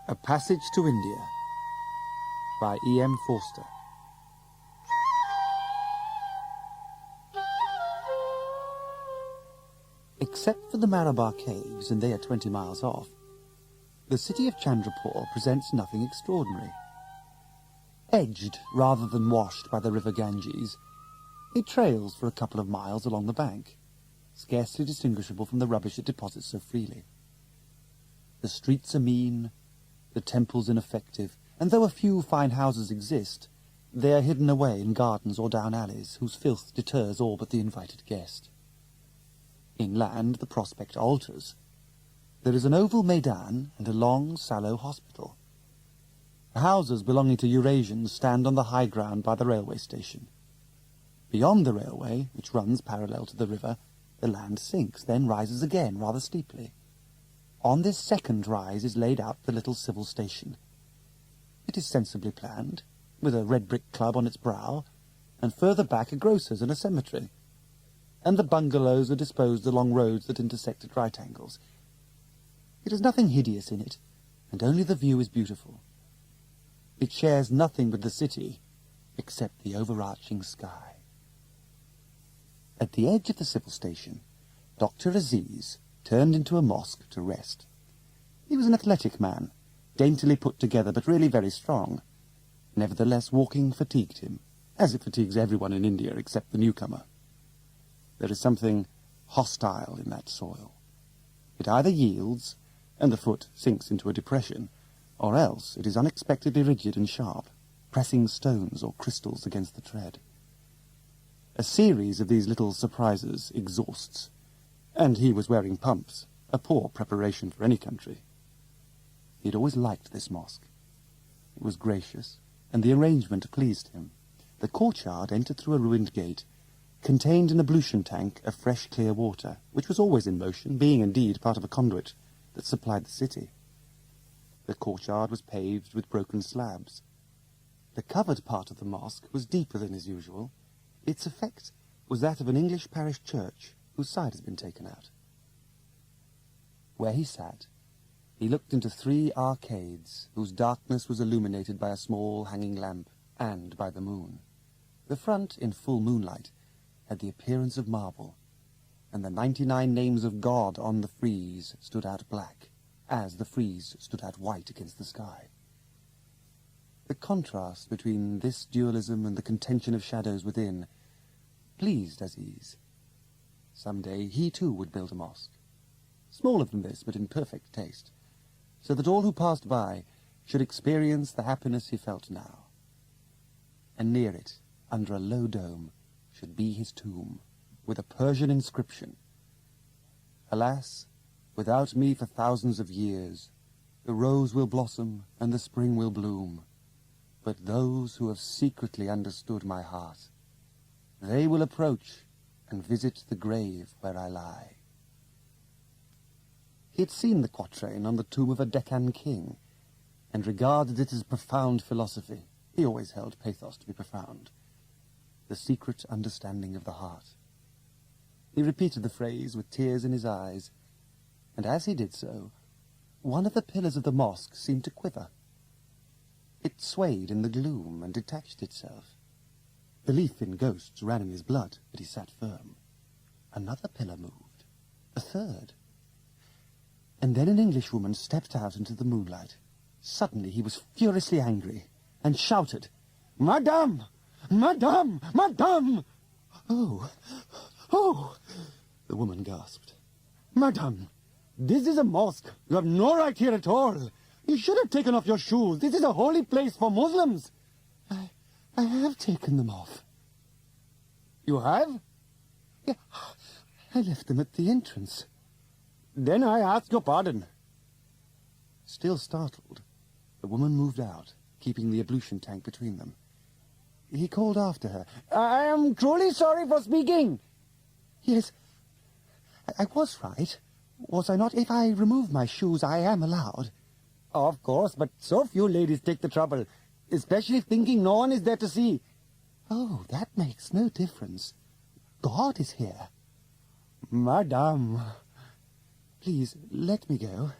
A Passage to India by E.M Forster. Except for the Malabar caves, and they are 20 miles off, the city of Chandrapur presents nothing extraordinary. Edged rather than washed by the river Ganges, it trails for a couple of miles along the bank, scarcely distinguishable from the rubbish it deposits so freely. The streets are mean, the temples ineffective, and though a few fine houses exist, they are hidden away in gardens or down alleys whose filth deters all but the invited guest. Inland the prospect alters. There is an oval maidan and a long, sallow hospital. The houses belonging to Eurasians stand on the high ground by the railway station. Beyond the railway, which runs parallel to the river, the land sinks, then rises again rather steeply. On this second rise is laid out the little civil station. It is sensibly planned, with a red brick club on its brow, and further back a grocer's and a cemetery, and the bungalows are disposed along roads that intersect at right angles. It has nothing hideous in it, and only the view is beautiful. It shares nothing with the city, except the overarching sky. At the edge of the civil station, Dr. Aziz turned into a mosque to rest. He was an athletic man, daintily put together but really very strong. Nevertheless, walking fatigued him, as it fatigues everyone in India except the newcomer. There is something hostile in that soil. It either yields, and the foot sinks into a depression, or else it is unexpectedly rigid and sharp, pressing stones or crystals against the tread. A series of these little surprises exhausts, and he was wearing pumps, a poor preparation for any country. He had always liked this mosque. It was gracious, and the arrangement pleased him. The courtyard, entered through a ruined gate, contained an ablution tank of fresh, clear water, which was always in motion, being indeed part of a conduit that supplied the city. The courtyard was paved with broken slabs. The covered part of the mosque was deeper than is usual. Its effect was that of an English parish church whose side has been taken out. Where he sat, he looked into 3 arcades whose darkness was illuminated by a small hanging lamp and by the moon. The front, in full moonlight, had the appearance of marble, and the 99 names of God on the frieze stood out black, as the frieze stood out white against the sky. The contrast between this dualism and the contention of shadows within pleased Aziz. Some day he too would build a mosque, smaller than this but in perfect taste, so that all who passed by should experience the happiness he felt now. And near it, under a low dome, should be his tomb, with a Persian inscription. Alas, without me for thousands of years, the rose will blossom and the spring will bloom, but those who have secretly understood my heart, they will approach and visit the grave where I lie. He had seen the quatrain on the tomb of a Deccan king, and regarded it as profound philosophy. He always held pathos to be profound. The secret understanding of the heart. He repeated the phrase with tears in his eyes, and as he did so, one of the pillars of the mosque seemed to quiver. It swayed in the gloom and detached itself. Belief in ghosts ran in his blood, but he sat firm. Another pillar moved, a third. And then an Englishwoman stepped out into the moonlight. Suddenly he was furiously angry, and shouted, "Madame! Madame! Madame!" "Oh! Oh!" the woman gasped. "Madame, this is a mosque. You have no right here at all. You should have taken off your shoes. This is a holy place for Muslims." I have taken them off." "You have?" "Yeah, I left them at the entrance." "Then I ask your pardon." Still startled, the woman moved out, keeping the ablution tank between them. He called after her, "I am truly sorry for speaking." "Yes, I was right, was I not? If I remove my shoes, I am allowed." "Of course, but so few ladies take the trouble, especially thinking no one is there to see." "Oh, that makes no difference. God is here." "Madame." "Please, let me go."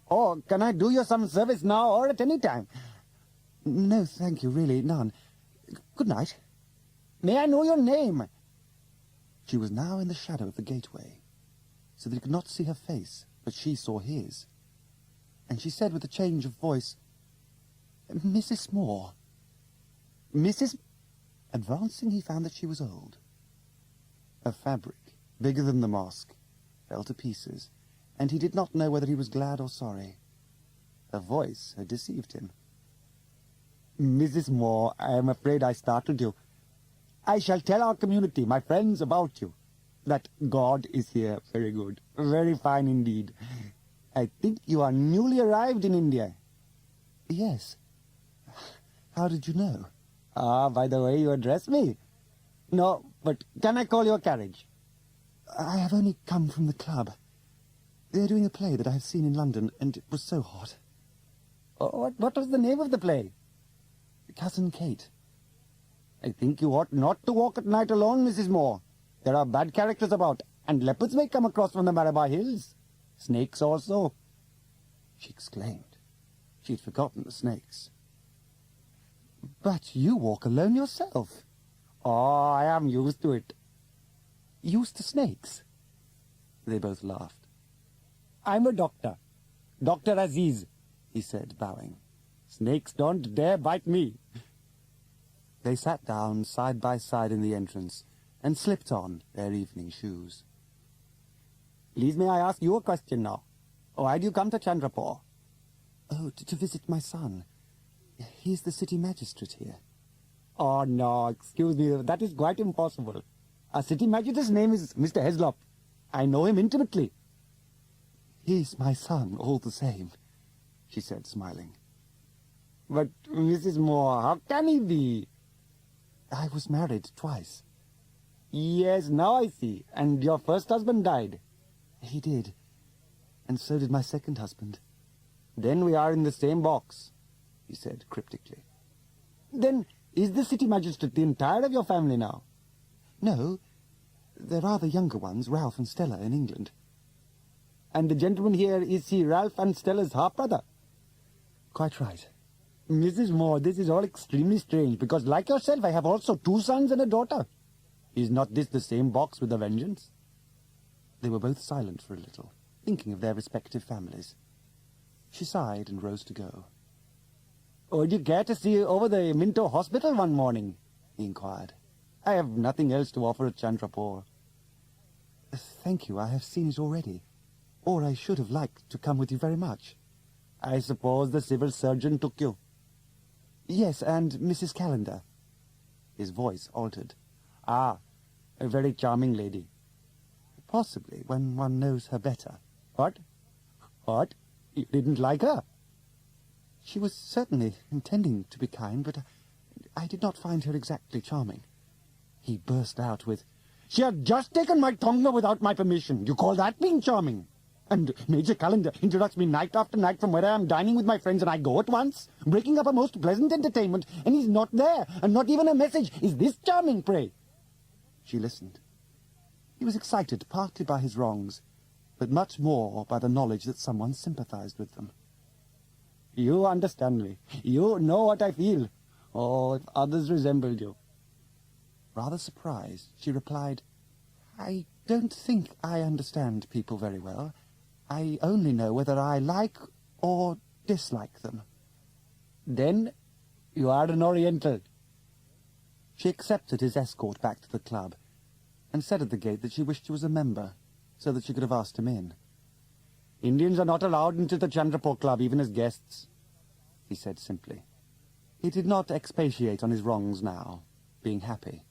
Oh, can I do you some service now or at any time? No, thank you, really, none. Good night. May I know your name? She was now in the shadow of the gateway, so that he could not see her face, but she saw his. And she said with a change of voice, Mrs. Moore. Mrs. Advancing, he found that she was old. Her fabric, bigger than the mosque, fell to pieces, and he did not know whether he was glad or sorry. Her voice had deceived him. Mrs. Moore, I am afraid I startled you. I shall tell our community, my friends, about you. That God is here. Very good. Very fine indeed. I think you are newly arrived in India. Yes. How did you know? Ah, by the way you address me. No, but can I call your carriage? I have only come from the club. They are doing a play that I have seen in London, and it was so hot. Oh, what was the name of the play? Cousin Kate. I think you ought not to walk at night alone, Mrs. Moore. There are bad characters about, and leopards may come across from the Malabar Hills. Snakes also. She exclaimed. She had forgotten the snakes. But you walk alone yourself. Oh, I am used to it. Used to snakes? They both laughed. I'm a doctor. Dr. Aziz, he said, bowing. Snakes don't dare bite me. They sat down side by side in the entrance and slipped on their evening shoes. Please, may I ask you a question now? Why do you come to Chandrapur? Oh, to visit my son. He is the city magistrate here. Oh, no, excuse me, that is quite impossible. Our city magistrate's name is Mr. Heslop. I know him intimately. He's my son, all the same, she said, smiling. But, Mrs. Moore, how can he be? I was married twice. Yes, now I see. And your first husband died? He did. And so did my second husband. Then we are in the same box, he said cryptically. Then, is the city magistrate the entire of your family now? No. There are the younger ones, Ralph and Stella, in England. And the gentleman here, is he Ralph and Stella's half-brother? Quite right. Mrs. Moore, this is all extremely strange, because like yourself, I have also 2 sons and a daughter. Is not this the same box with a vengeance? They were both silent for a little, thinking of their respective families. She sighed and rose to go. Would you care to see over the Minto Hospital one morning? He inquired. I have nothing else to offer at Chandrapur. Thank you, I have seen it already. Or I should have liked to come with you very much. I suppose the civil surgeon took you. Yes, and Mrs. Callender. His voice altered. Ah, a very charming lady. Possibly, when one knows her better. What? What? You didn't like her? She was certainly intending to be kind, but I did not find her exactly charming. He burst out with, She had just taken my tonga without my permission. You call that being charming? And Major Callender interrupts me night after night from where I am dining with my friends, and I go at once, breaking up a most pleasant entertainment, and he's not there, and not even a message. Is this charming, pray? She listened. He was excited partly by his wrongs, but much more by the knowledge that someone sympathized with them. You understand me. You know what I feel. Oh, if others resembled you. Rather surprised, she replied, I don't think I understand people very well. I only know whether I like or dislike them. Then you are an Oriental. She accepted his escort back to the club, and said at the gate that she wished she was a member, so that she could have asked him in. Indians are not allowed into the Chandrapur Club, even as guests, he said simply. He did not expatiate on his wrongs now, being happy.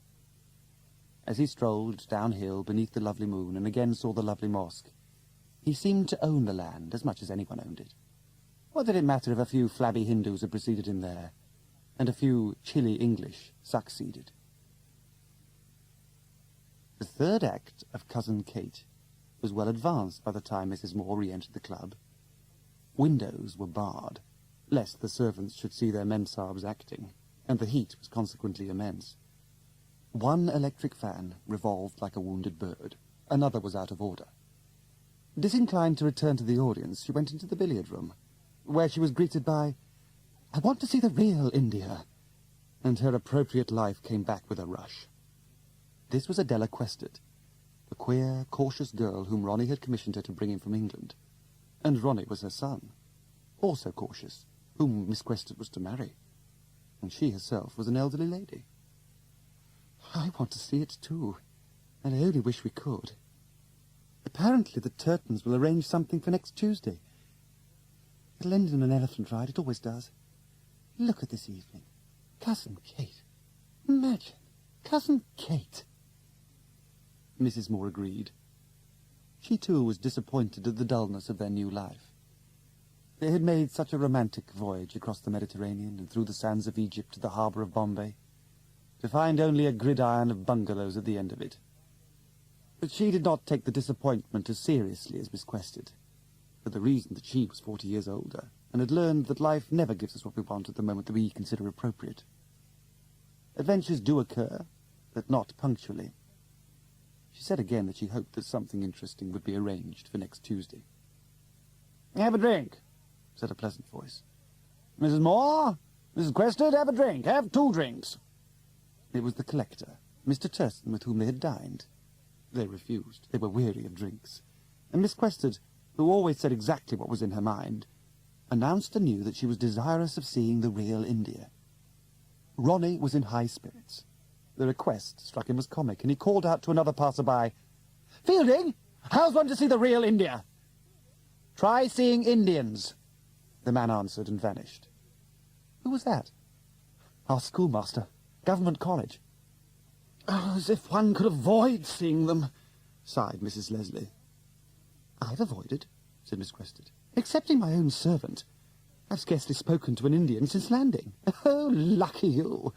As he strolled downhill beneath the lovely moon and again saw the lovely mosque, he seemed to own the land as much as anyone owned it. What did it matter if a few flabby Hindus had preceded him there, and a few chilly English succeeded? The third act of Cousin Kate was well advanced by the time Mrs. Moore re-entered the club. Windows were barred, lest the servants should see their memsahibs acting, and the heat was consequently immense. One electric fan revolved like a wounded bird. Another was out of order. Disinclined to return to the audience, she went into the billiard room, where she was greeted by, "I want to see the real India," and her appropriate life came back with a rush. This was Adela Quested, the queer, cautious girl whom Ronnie had commissioned her to bring in from England. And Ronnie was her son, also cautious, whom Miss Quested was to marry. And she herself was an elderly lady. I want to see it too, and I only wish we could. Apparently the Turtons will arrange something for next Tuesday. It'll end in an elephant ride, it always does. Look at this evening. Cousin Kate. Imagine, Cousin Kate. Mrs. Moore agreed. She too was disappointed at the dullness of their new life. They had made such a romantic voyage across the Mediterranean and through the sands of Egypt to the harbour of Bombay, to find only a gridiron of bungalows at the end of it. But she did not take the disappointment as seriously as Miss Quested, for the reason that she was 40 years older, and had learned that life never gives us what we want at the moment that we consider appropriate. Adventures do occur, but not punctually. She said again that she hoped that something interesting would be arranged for next Tuesday. "Have a drink," said a pleasant voice. "Mrs. Moore, Mrs. Quested, have a drink. Have 2 drinks. It was the collector, Mr. Turton, with whom they had dined. They refused. They were weary of drinks. And Miss Quested, who always said exactly what was in her mind, announced anew that she was desirous of seeing the real India. Ronnie was in high spirits. The request struck him as comic, and he called out to another passer-by, "Fielding, how's one to see the real India?" "Try seeing Indians," the man answered and vanished. Who was that? Our schoolmaster, Government College. "Oh, as if one could avoid seeing them," sighed Mrs. Leslie. "I've avoided," said Miss Quested, "excepting my own servant. I've scarcely spoken to an Indian since landing. Oh, lucky you!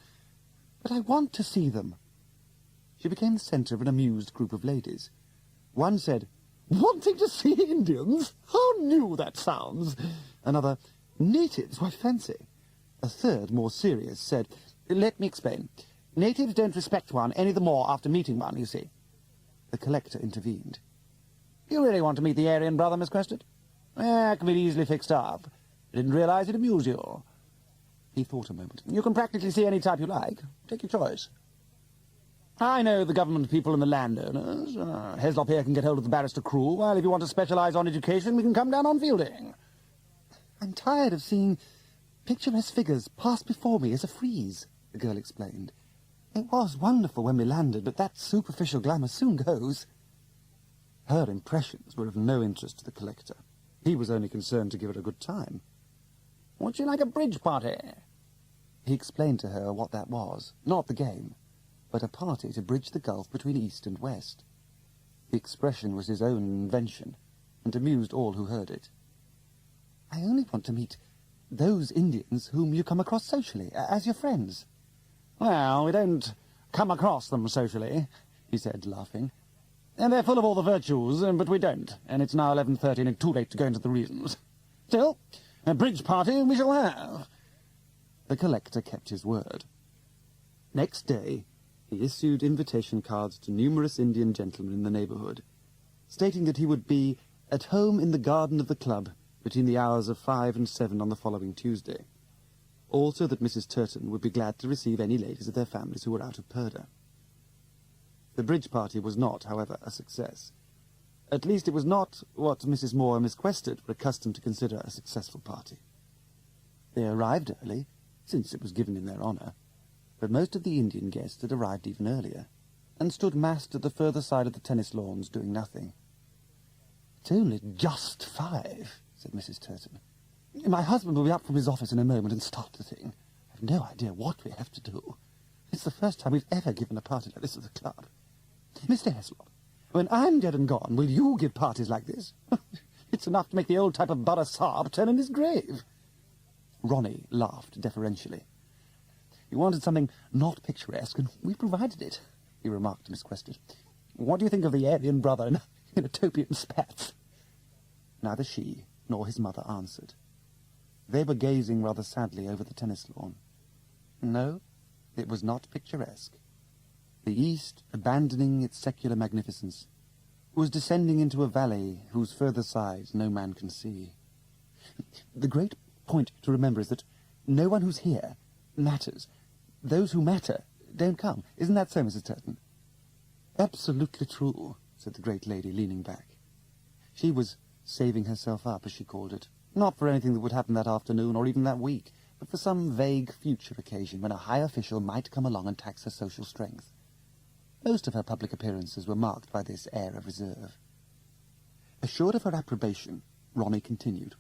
But I want to see them." She became the centre of an amused group of ladies. One said, "Wanting to see Indians? How new that sounds!" Another, "Natives, why fancy!" A third, more serious, said, "Let me explain. Natives don't respect one any the more after meeting one, you see." The collector intervened. "You really want to meet the Aryan brother, Miss Quested? It can be easily fixed up. I didn't realize it amused you." He thought a moment. "You can practically see any type you like. Take your choice. I know the government people and the landowners. Heslop here can get hold of the barrister crew, while if you want to specialise on education, we can come down on Fielding." "I'm tired of seeing picturesque figures pass before me as a frieze," the girl explained. "It was wonderful when we landed, but that superficial glamour soon goes." Her impressions were of no interest to the collector. He was only concerned to give her a good time. "Would you like a bridge party?" He explained to her what that was, not the game, but a party to bridge the gulf between East and West. The expression was his own invention, and amused all who heard it. "I only want to meet those Indians whom you come across socially, as your friends." "Well, we don't come across them socially," he said, laughing. "And they're full of all the virtues, but we don't, and it's now 11:30 and it's too late to go into the reasons. Still, a bridge party we shall have." The collector kept his word. Next day, he issued invitation cards to numerous Indian gentlemen in the neighbourhood, stating that he would be at home in the garden of the club between the hours of 5 and 7 on the following Tuesday. Also that Mrs. Turton would be glad to receive any ladies of their families who were out of Purdah. The bridge party was not, however, a success. At least it was not what Mrs. Moore and Miss Quested were accustomed to consider a successful party. They arrived early, since it was given in their honour, but most of the Indian guests had arrived even earlier, and stood massed at the further side of the tennis lawns doing nothing. "It's only just 5, said Mrs. Turton. "My husband will be up from his office in a moment and start the thing. I've no idea what we have to do. It's the first time we've ever given a party like this at the club. Mr. Heslop, when I'm dead and gone, will you give parties like this? It's enough to make the old type of Borough Saab turn in his grave." Ronnie laughed deferentially. "You wanted something not picturesque, and we provided it," he remarked to Miss Quested. "What do you think of the Aryan brother in utopian spats?" Neither she nor his mother answered. They were gazing rather sadly over the tennis lawn. No, it was not picturesque. The East, abandoning its secular magnificence, was descending into a valley whose further side no man can see. The great point to remember is that no one who's here matters. Those who matter don't come. Isn't that so, Mrs. Turton? Absolutely true, said the great lady, leaning back. She was saving herself up, as she called it, not for anything that would happen that afternoon or even that week, but for some vague future occasion when a high official might come along and tax her social strength. Most of her public appearances were marked by this air of reserve. Assured of her approbation, Ronnie continued.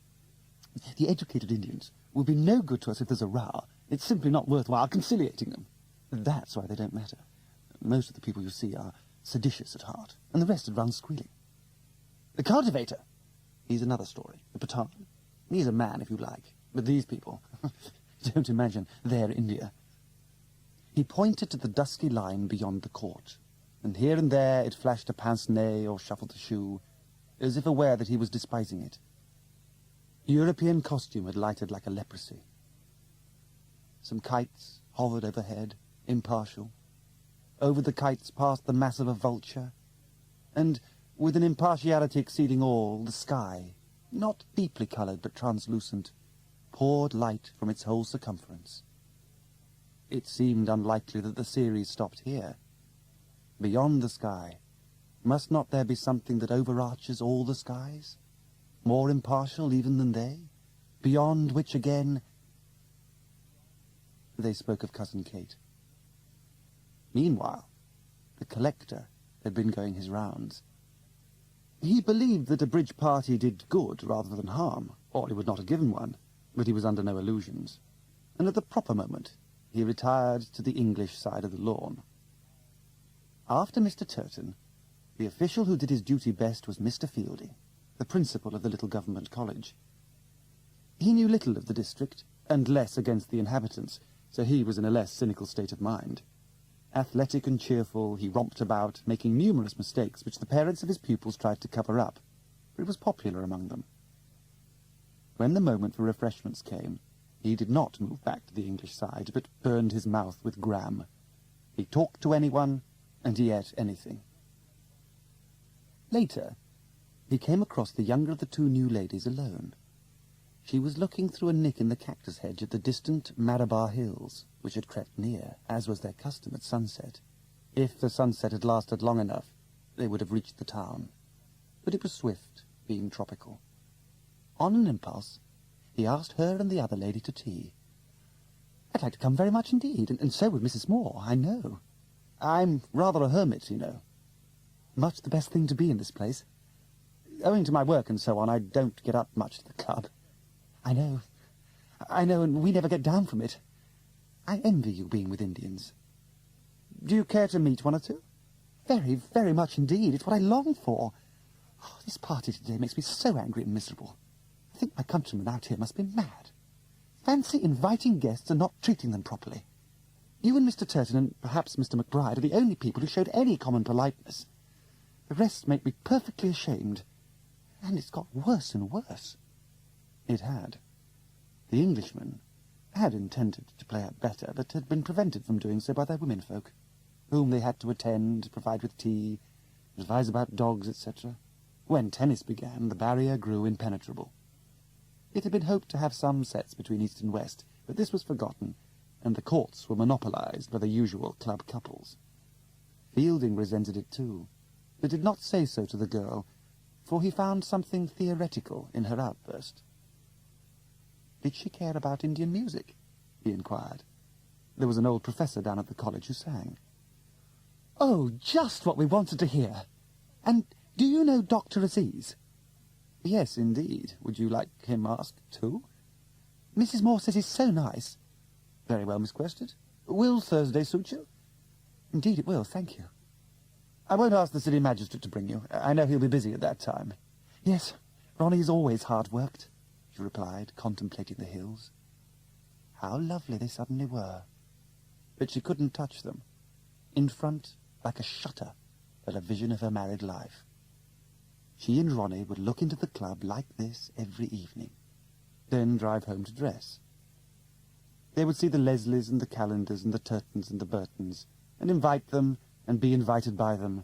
The educated Indians will be no good to us if there's a row. It's simply not worthwhile conciliating them. That's why they don't matter. Most of the people you see are seditious at heart, and the rest would run squealing. The cultivator, he's another story. The Pathan, he's a man, if you like. But these people, don't imagine they're India. He pointed to the dusky line beyond the court, and here and there it flashed a pince-nez or shuffled a shoe, as if aware that he was despising it. European costume had lighted like a leprosy. Some kites hovered overhead, impartial. Over the kites passed the mass of a vulture, and, with an impartiality exceeding all, the sky, not deeply coloured but translucent, poured light from its whole circumference. It seemed unlikely that the series stopped here. Beyond the sky, must not there be something that overarches all the skies? More impartial even than they? Beyond which again... They spoke of Cousin Kate. Meanwhile, the collector had been going his rounds. He believed that a bridge party did good rather than harm, or he would not have given one, but he was under no illusions. And at the proper moment, he retired to the English side of the lawn. After Mr. Turton, the official who did his duty best was Mr. Fielding, the principal of the little government college. He knew little of the district, and less against the inhabitants, so he was in a less cynical state of mind. Athletic and cheerful, he romped about, making numerous mistakes which the parents of his pupils tried to cover up, for he was popular among them. When the moment for refreshments came, he did not move back to the English side, but burned his mouth with gram. He talked to anyone, and he ate anything. Later, he came across the younger of the two new ladies alone. She was looking through a nick in the cactus hedge at the distant Malabar hills, which had crept near, as was their custom at sunset. If the sunset had lasted long enough, they would have reached the town. But it was swift, being tropical. On an impulse, he asked her and the other lady to tea. "I'd like to come very much indeed, and so would Mrs. Moore, I know. I'm rather a hermit, you know. Much the best thing to be in this place. Owing to my work and so on, I don't get up much to the club. I know, and we never get down from it. I envy you being with Indians. Do you care to meet one or two? Very, very much indeed. It's what I long for. Oh, this party today makes me so angry and miserable. I think my countrymen out here must be mad. Fancy inviting guests and not treating them properly. You and Mr. Turton and perhaps Mr. McBride are the only people who showed any common politeness. The rest make me perfectly ashamed. And it's got worse and worse." It had. The Englishmen had intended to play up better, but had been prevented from doing so by their womenfolk, whom they had to attend, provide with tea, advise about dogs, etc. When tennis began, the barrier grew impenetrable. It had been hoped to have some sets between East and West, but this was forgotten, and the courts were monopolized by the usual club couples. Fielding resented it too, but did not say so to the girl, for he found something theoretical in her outburst. Did she care about Indian music? He inquired. There was an old professor down at the college who sang. "Oh, just what we wanted to hear. And do you know Dr. Aziz?" "Yes, indeed. Would you like him asked too?" "Mrs. Moore says he's so nice." "Very well, Miss Quested. Will Thursday suit you?" "Indeed it will, thank you." "I won't ask the city magistrate to bring you. I know he'll be busy at that time." "Yes, Ronnie's always hard-worked," she replied, contemplating the hills. How lovely they suddenly were. But she couldn't touch them. In front, like a shutter, fell a vision of her married life. She and Ronnie would look into the club like this every evening, then drive home to dress. They would see the Leslies and the Callenders and the Turtons and the Burtons, and invite them and be invited by them,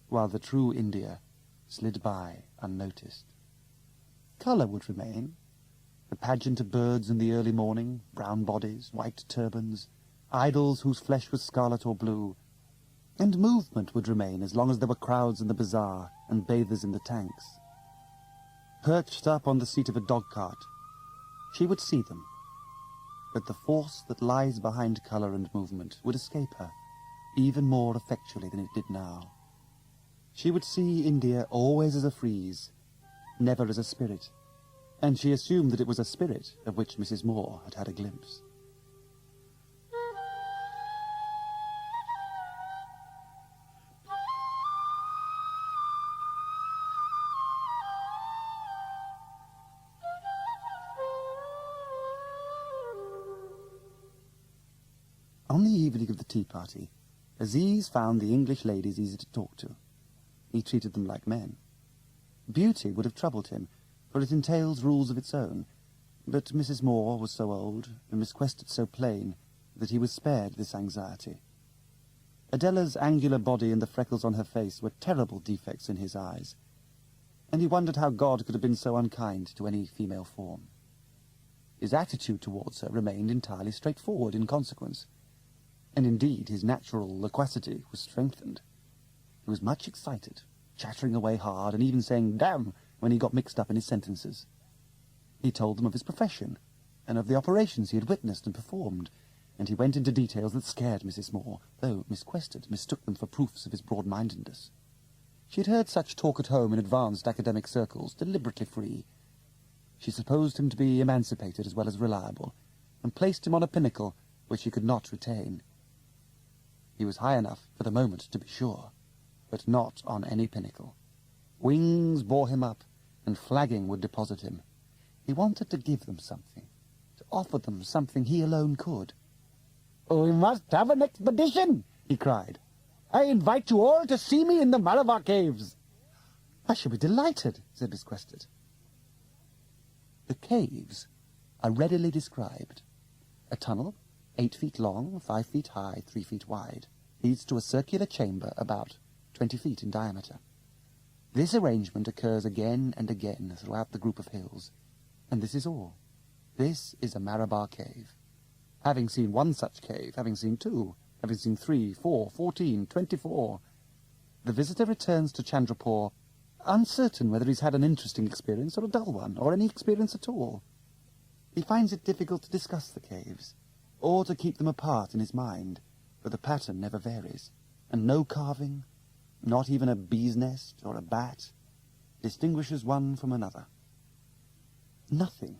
while the true India slid by unnoticed. Colour would remain. The pageant of birds in the early morning, brown bodies, white turbans, idols whose flesh was scarlet or blue, and movement would remain as long as there were crowds in the bazaar and bathers in the tanks. Perched up on the seat of a dog-cart, she would see them, but the force that lies behind colour and movement would escape her, even more effectually than it did now. She would see India always as a frieze, never as a spirit, and she assumed that it was a spirit of which Mrs. Moore had had a glimpse. On the evening of the tea party, Aziz found the English ladies easy to talk to. He treated them like men. Beauty would have troubled him, for it entails rules of its own, but Mrs. Moore was so old, and Miss Quested so plain, that he was spared this anxiety. Adela's angular body and the freckles on her face were terrible defects in his eyes, and he wondered how God could have been so unkind to any female form. His attitude towards her remained entirely straightforward in consequence, and indeed his natural loquacity was strengthened. He was much excited, chattering away hard, and even saying "damn" when he got mixed up in his sentences. He told them of his profession, and of the operations he had witnessed and performed, and he went into details that scared Mrs. Moore, though Miss Quested mistook them for proofs of his broad-mindedness. She had heard such talk at home in advanced academic circles, deliberately free. She supposed him to be emancipated as well as reliable, and placed him on a pinnacle which he could not retain. He was high enough for the moment, to be sure, but not on any pinnacle. Wings bore him up, and flagging would deposit him. He wanted to give them something, to offer them something he alone could. "Oh, we must have an expedition," he cried. "I invite you all to see me in the Malabar caves." "I shall be delighted," said Miss Quested. The caves are readily described. A tunnel, 8 feet long, 5 feet high, 3 feet wide, leads to a circular chamber about 20 feet in diameter. This arrangement occurs again and again throughout the group of hills, and this is all. This is a Malabar cave. Having seen one such cave, having seen 2, having seen 3, 4, 14, 24, the visitor returns to Chandrapur uncertain whether he's had an interesting experience or a dull one, or any experience at all. He finds it difficult to discuss the caves, or to keep them apart in his mind, for the pattern never varies, and no carving, not even a bee's nest or a bat, distinguishes one from another. Nothing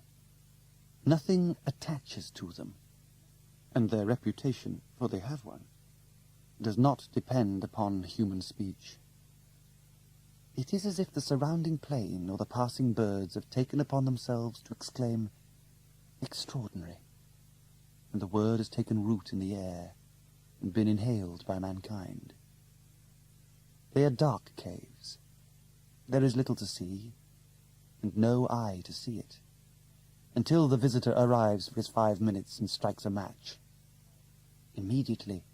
attaches to them, and their reputation, for they have one, does not depend upon human speech. It is as if the surrounding plain or the passing birds have taken upon themselves to exclaim, "Extraordinary," and the word has taken root in the air and been inhaled by mankind. They are dark caves. There is little to see, and no eye to see it, until the visitor arrives for his 5 minutes and strikes a match. Immediately,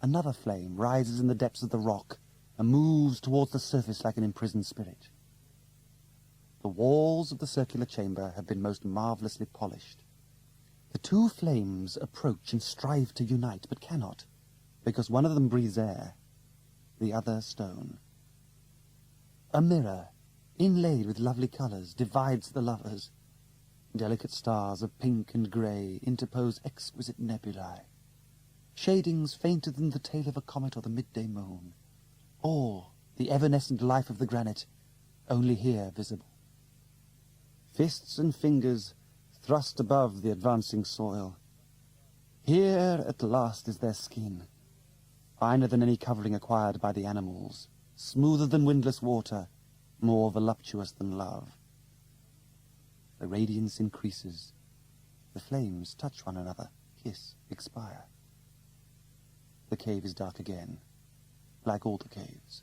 another flame rises in the depths of the rock and moves towards the surface like an imprisoned spirit. The walls of the circular chamber have been most marvellously polished. The two flames approach and strive to unite, but cannot, because one of them breathes air, the other stone. A mirror, inlaid with lovely colours, divides the lovers. Delicate stars of pink and grey interpose exquisite nebulae. Shadings fainter than the tail of a comet or the midday moon. All the evanescent life of the granite, only here visible. Fists and fingers thrust above the advancing soil. Here at last is their skin, finer than any covering acquired by the animals, smoother than windless water, more voluptuous than love. The radiance increases. The flames touch one another, kiss, expire. The cave is dark again, like all the caves.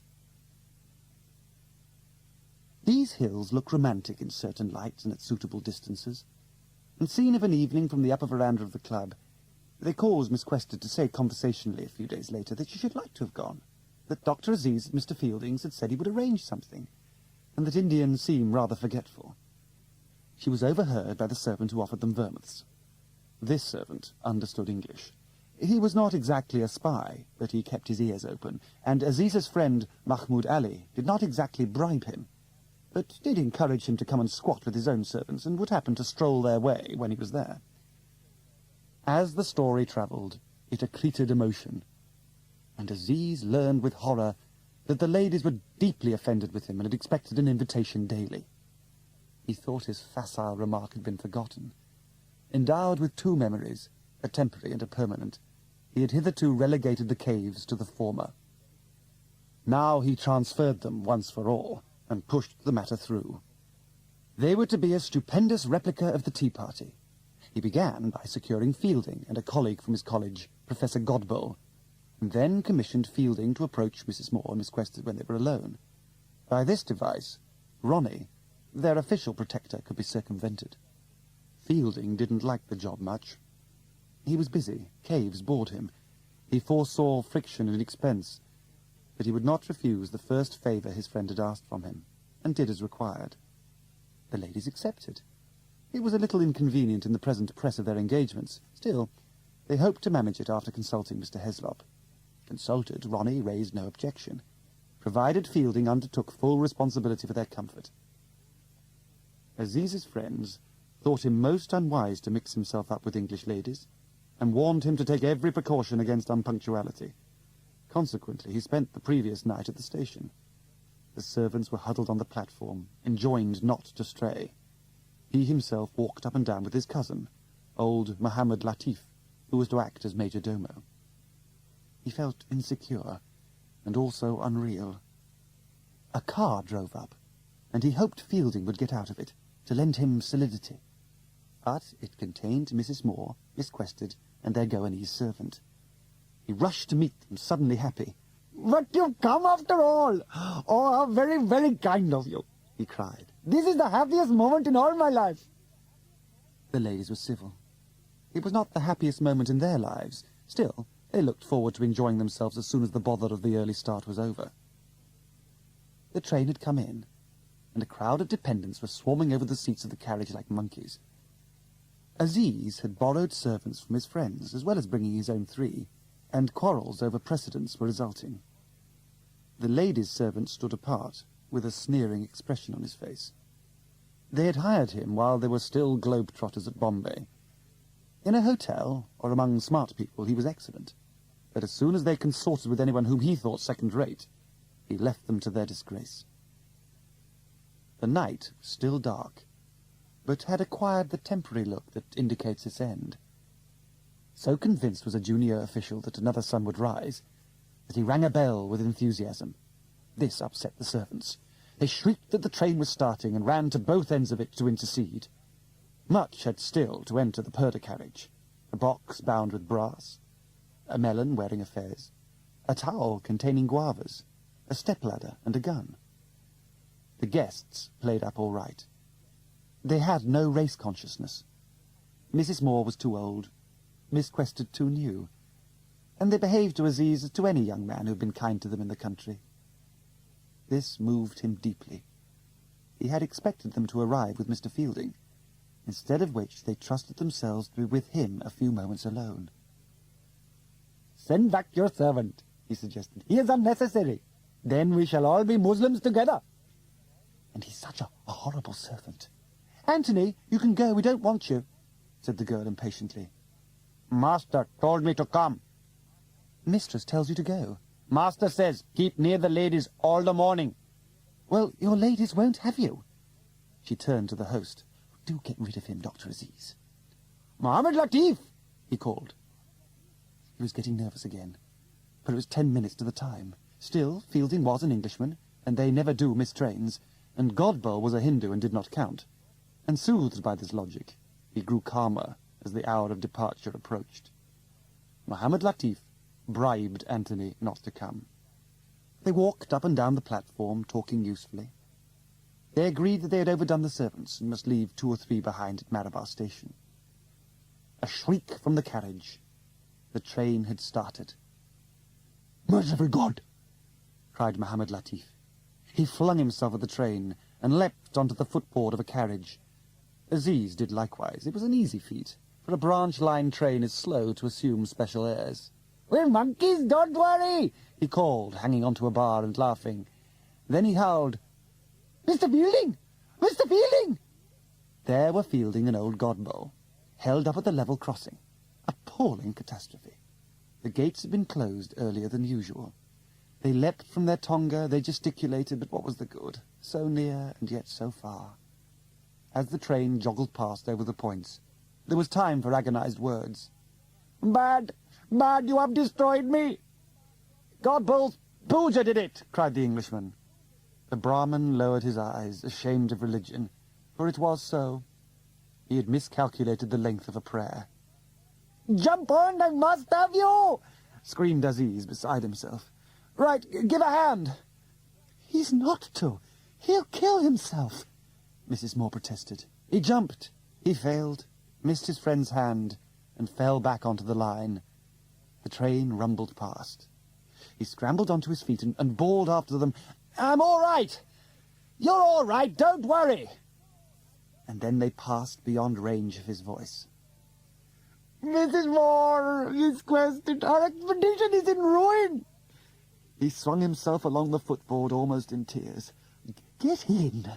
These hills look romantic in certain lights and at suitable distances, and seen of an evening from the upper veranda of the club, they caused Miss Quested to say conversationally a few days later that she should like to have gone, that Dr. Aziz at Mr. Fielding's had said he would arrange something, and that Indians seem rather forgetful. She was overheard by the servant who offered them vermouths. This servant understood English. He was not exactly a spy, but he kept his ears open, and Aziz's friend Mahmoud Ali did not exactly bribe him, but did encourage him to come and squat with his own servants, and would happen to stroll their way when he was there. As the story travelled, it accreted emotion, and Aziz learned with horror that the ladies were deeply offended with him and had expected an invitation daily. He thought his facile remark had been forgotten. Endowed with two memories, a temporary and a permanent, he had hitherto relegated the caves to the former. Now he transferred them once for all, and pushed the matter through. They were to be a stupendous replica of the Tea Party. He began by securing Fielding and a colleague from his college, Professor Godboll, and then commissioned Fielding to approach Mrs. Moore and Miss Quested when they were alone. By this device, Ronnie, their official protector, could be circumvented. Fielding didn't like the job much. He was busy. Caves bored him. He foresaw friction and expense, but he would not refuse the first favour his friend had asked from him, and did as required. The ladies accepted. It was a little inconvenient in the present press of their engagements. Still, they hoped to manage it after consulting Mr. Heslop. Consulted, Ronnie raised no objection, provided Fielding undertook full responsibility for their comfort. Aziz's friends thought him most unwise to mix himself up with English ladies, and warned him to take every precaution against unpunctuality. Consequently, he spent the previous night at the station. The servants were huddled on the platform, enjoined not to stray. He himself walked up and down with his cousin, old Mohammed Latif, who was to act as major domo. He felt insecure, and also unreal. A car drove up, and he hoped Fielding would get out of it, to lend him solidity. But it contained Mrs. Moore, Miss Quested, and their Goanese servant. He rushed to meet them, suddenly happy. "But you've come after all! Oh, how very, very kind of you!" he cried. "This is the happiest moment in all my life." The ladies were civil. It was not the happiest moment in their lives. Still, they looked forward to enjoying themselves as soon as the bother of the early start was over. The train had come in, and a crowd of dependents were swarming over the seats of the carriage like monkeys. Aziz had borrowed servants from his friends, as well as bringing his own 3, and quarrels over precedence were resulting. The ladies' servant stood apart, with a sneering expression on his face. They had hired him while they were still globe-trotters at Bombay. In a hotel, or among smart people, he was excellent, but as soon as they consorted with anyone whom he thought second-rate, he left them to their disgrace. The night was still dark, but had acquired the temporary look that indicates its end. So convinced was a junior official that another sun would rise, that he rang a bell with enthusiasm. This upset the servants. They shrieked that the train was starting and ran to both ends of it to intercede. Much had still to enter the Purdah carriage: a box bound with brass, a melon wearing a fez, a towel containing guavas, a stepladder and a gun. The guests played up all right. They had no race consciousness. Mrs. Moore was too old, Miss Quested too new, and they behaved to Aziz as to any young man who had been kind to them in the country. This moved him deeply. He had expected them to arrive with Mr. Fielding, instead of which they trusted themselves to be with him a few moments alone. "Send back your servant," he suggested. "He is unnecessary. Then we shall all be Muslims together." "And he's such a horrible servant." "Anthony, you can go, we don't want you," said the girl impatiently. "Master told me to come." "Mistress tells you to go." "Master says keep near the ladies all the morning." "Well, your ladies won't have you." She turned to the host. "Do get rid of him, Dr. Aziz." "Mohammed Latif!" he called. He was getting nervous again, but it was 10 minutes to the time. Still, Fielding was an Englishman, and they never do miss trains, and Godboll was a Hindu and did not count. And soothed by this logic, he grew calmer as the hour of departure approached. Mohammed Latif bribed Anthony not to come. They walked up and down the platform, talking usefully. They agreed that they had overdone the servants and must leave 2 or 3 behind at Marabar station. A shriek from the carriage. The train had started. "Merciful God!" cried Mohammed Latif. He flung himself at the train, and leapt onto the footboard of a carriage. Aziz did likewise. It was an easy feat, for a branch-line train is slow to assume special airs. "We're monkeys, don't worry," he called, hanging onto a bar and laughing. Then he howled, "Mr. Fielding! Mr. Fielding!" There were Fielding and old Godbow, held up at the level crossing. Appalling catastrophe. The gates had been closed earlier than usual. They leapt from their tonga, they gesticulated, but what was the good? So near and yet so far. As the train joggled past over the points, there was time for agonized words. "Bad, bad, you have destroyed me." "Godbow's Pooja did it!" cried the Englishman. The Brahmin lowered his eyes, ashamed of religion, for it was so. He had miscalculated the length of a prayer. "Jump on, I must have you!" screamed Aziz, beside himself. "Right, give a hand." "He's not to. He'll kill himself," Mrs. Moore protested. He jumped. He failed, missed his friend's hand, and fell back onto the line. The train rumbled past. He scrambled onto his feet and bawled after them, "I'm all right! You're all right, don't worry!" And then they passed beyond range of his voice. "Mrs. Moore, Miss Quested, our expedition is in ruin." He swung himself along the footboard almost in tears. "Get in!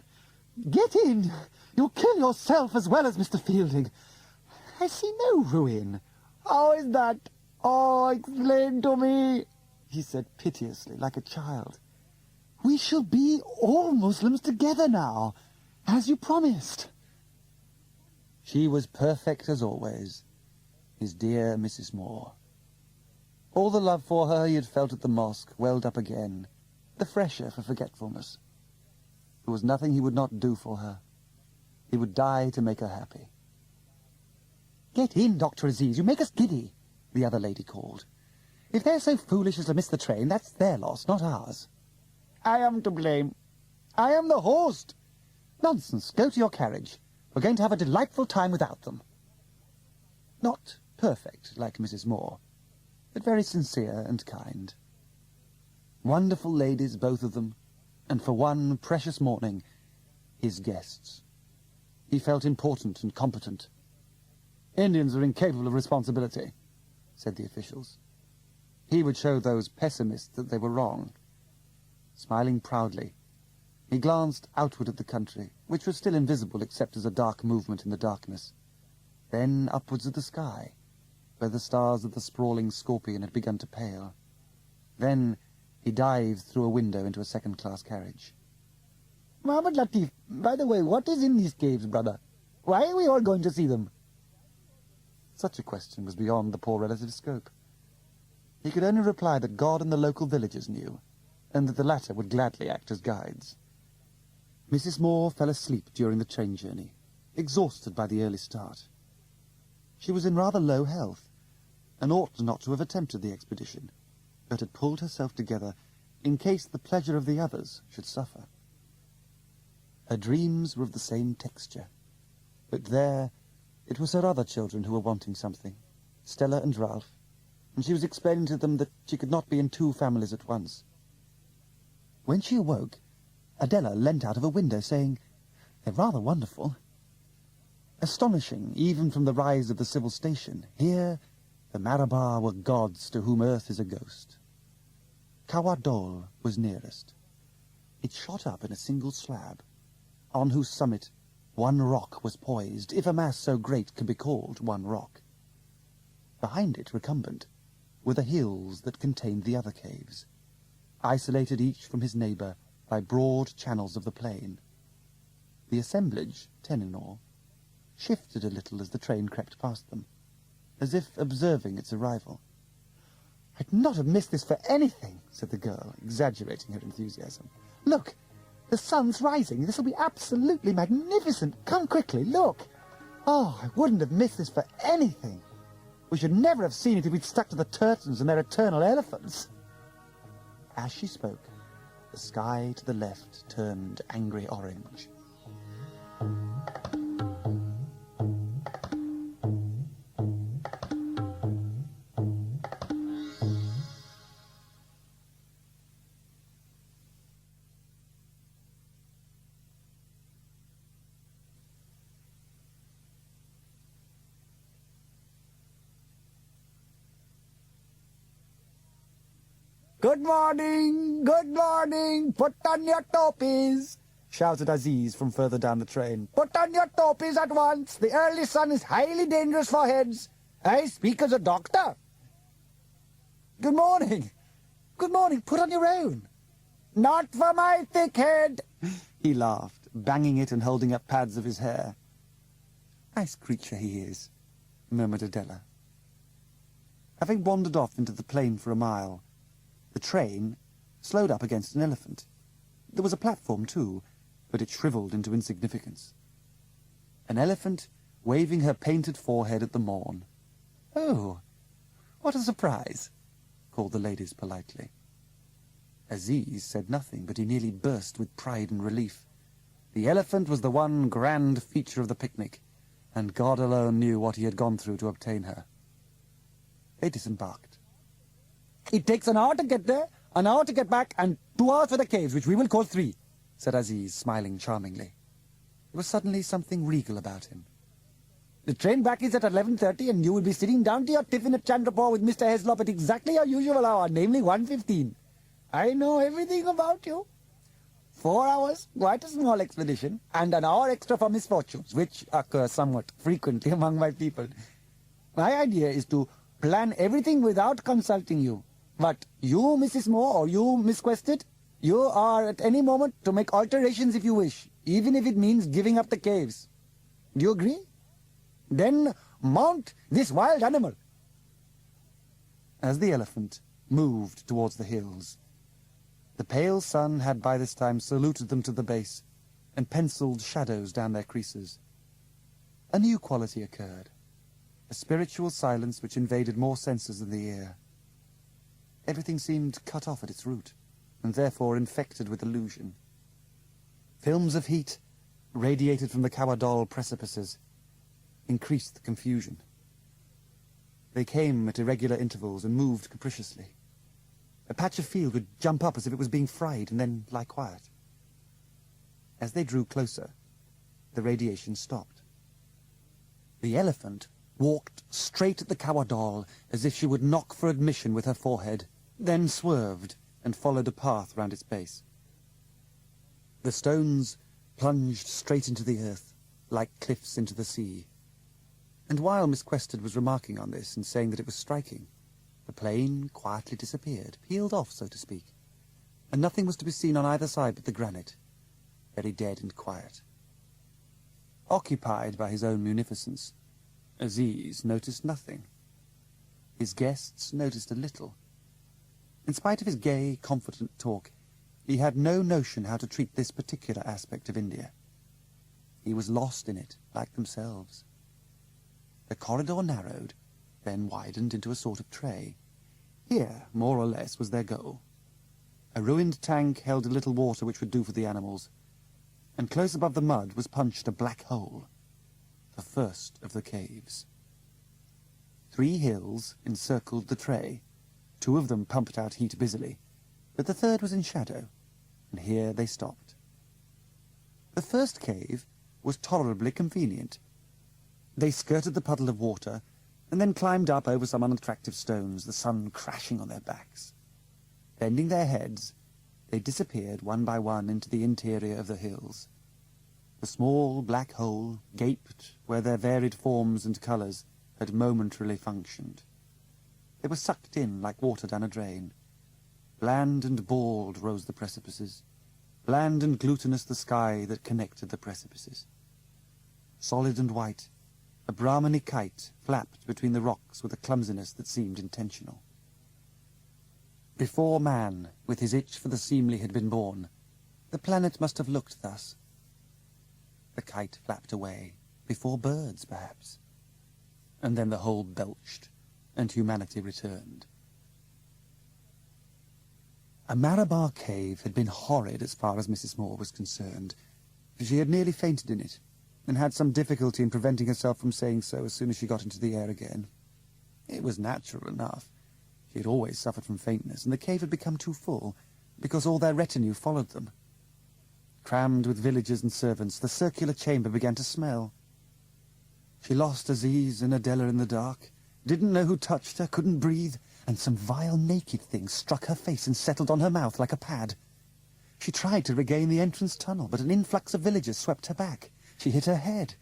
Get in! You'll kill yourself as well as Mr. Fielding. I see no ruin." "How is that? Oh, explain to me," he said piteously, like a child. "We shall be all Muslims together now, as you promised." She was perfect as always, his dear Mrs. Moore. All the love for her he had felt at the mosque welled up again, the fresher for forgetfulness. There was nothing he would not do for her. He would die to make her happy. "Get in, Dr. Aziz, you make us giddy," the other lady called. "If they're so foolish as to miss the train, that's their loss, not ours." "I am to blame. I am the host." "Nonsense, go to your carriage. We're going to have a delightful time without them." Not perfect, like Mrs. Moore, but very sincere and kind. Wonderful ladies, both of them, and for one precious morning, his guests. He felt important and competent. "Indians are incapable of responsibility," said the officials. He would show those pessimists that they were wrong. Smiling proudly, he glanced outward at the country, which was still invisible except as a dark movement in the darkness, then upwards at the sky, where the stars of the sprawling Scorpion had begun to pale. Then he dived through a window into a second-class carriage. "Muhammad Latif, by the way, what is in these caves, brother? Why are we all going to see them?" Such a question was beyond the poor relative's scope. He could only reply that God and the local villagers knew, and that the latter would gladly act as guides. Mrs. Moore fell asleep during the train journey, exhausted by the early start. She was in rather low health, and ought not to have attempted the expedition, but had pulled herself together in case the pleasure of the others should suffer. Her dreams were of the same texture, but there it was her other children who were wanting something, Stella and Ralph, and she was explaining to them that she could not be in two families at once. When she awoke, Adela leant out of a window, saying, "They're rather wonderful." Astonishing, even from the rise of the civil station, here the Marabar were gods to whom earth is a ghost. Kawadol was nearest. It shot up in a single slab, on whose summit one rock was poised, if a mass so great could be called one rock. Behind it, recumbent, were the hills that contained the other caves, isolated each from his neighbour by broad channels of the plain. The assemblage, 10 in all, shifted a little as the train crept past them, as if observing its arrival. "I'd not have missed this for anything," said the girl, exaggerating her enthusiasm. "Look, the sun's rising. This'll be absolutely magnificent. Come quickly, look. Oh, I wouldn't have missed this for anything. We should never have seen it if we'd stuck to the Turtons and their eternal elephants." As she spoke, the sky to the left turned angry orange. Good morning, put on your topies, shouted Aziz from further down the train. Put on your topies at once. The early sun is highly dangerous for heads. I speak as a doctor. Good morning, put on your own. Not for my thick head, he laughed, banging it and holding up pads of his hair. Nice creature he is, murmured Adela. Having wandered off into the plain for a mile, the train slowed up against an elephant. There was a platform too, but it shriveled into insignificance. An elephant waving her painted forehead at the morn. "Oh, what a surprise," called the ladies politely. Aziz said nothing, but he nearly burst with pride and relief. The elephant was the one grand feature of the picnic, and God alone knew what he had gone through to obtain her. They disembarked. "It takes an hour to get there, an hour to get back, and 2 hours for the caves, which we will call 3, said Aziz, smiling charmingly. There was suddenly something regal about him. "The train back is at 11:30, and you will be sitting down to your tiffin at Chandrapur with Mr. Heslop at exactly your usual hour, namely 1:15. I know everything about you. 4 hours, quite a small expedition, and an hour extra for misfortunes, which occur somewhat frequently among my people. My idea is to plan everything without consulting you. But you, Mrs. Moore, or you, Miss Quested, you are at any moment to make alterations if you wish, even if it means giving up the caves. Do you agree? Then mount this wild animal." As the elephant moved towards the hills, the pale sun had by this time saluted them to the base and penciled shadows down their creases. A new quality occurred, a spiritual silence which invaded more senses than the ear. Everything seemed cut off at its root, and therefore infected with illusion. Films of heat radiated from the Kawadal precipices, increased the confusion. They came at irregular intervals and moved capriciously. A patch of field would jump up as if it was being fried and then lie quiet. As they drew closer, the radiation stopped. The elephant walked straight at the Kawadal as if she would knock for admission with her forehead, then swerved and followed a path round its base. The stones plunged straight into the earth, like cliffs into the sea. And while Miss Quested was remarking on this and saying that it was striking, the plain quietly disappeared, peeled off, so to speak, and nothing was to be seen on either side but the granite, very dead and quiet. Occupied by his own munificence, Aziz noticed nothing. His guests noticed a little. In spite of his gay, confident talk, he had no notion how to treat this particular aspect of India. He was lost in it, like themselves. The corridor narrowed, then widened into a sort of tray. Here, more or less, was their goal. A ruined tank held a little water which would do for the animals, and close above the mud was punched a black hole, the first of the caves. 3 hills encircled the tray. 2 of them pumped out heat busily, but the third was in shadow, and here they stopped. The first cave was tolerably convenient. They skirted the puddle of water, and then climbed up over some unattractive stones, the sun crashing on their backs. Bending their heads, they disappeared one by one into the interior of the hills. The small black hole gaped where their varied forms and colours had momentarily functioned. They were sucked in like water down a drain. Bland and bald rose the precipices, bland and glutinous the sky that connected the precipices. Solid and white, a Brahmani kite flapped between the rocks with a clumsiness that seemed intentional. Before man, with his itch for the seemly, had been born, the planet must have looked thus. The kite flapped away, before birds, perhaps. And then the whole belched, and humanity returned. A Marabar cave had been horrid as far as Mrs. Moore was concerned, for she had nearly fainted in it, and had some difficulty in preventing herself from saying so as soon as she got into the air again. It was natural enough. She had always suffered from faintness, and the cave had become too full, because all their retinue followed them. Crammed with villagers and servants, the circular chamber began to smell. She lost Aziz and Adela in the dark, didn't know who touched her, couldn't breathe, and some vile naked thing struck her face and settled on her mouth like a pad. She tried to regain the entrance tunnel, but an influx of villagers swept her back. She hit her head.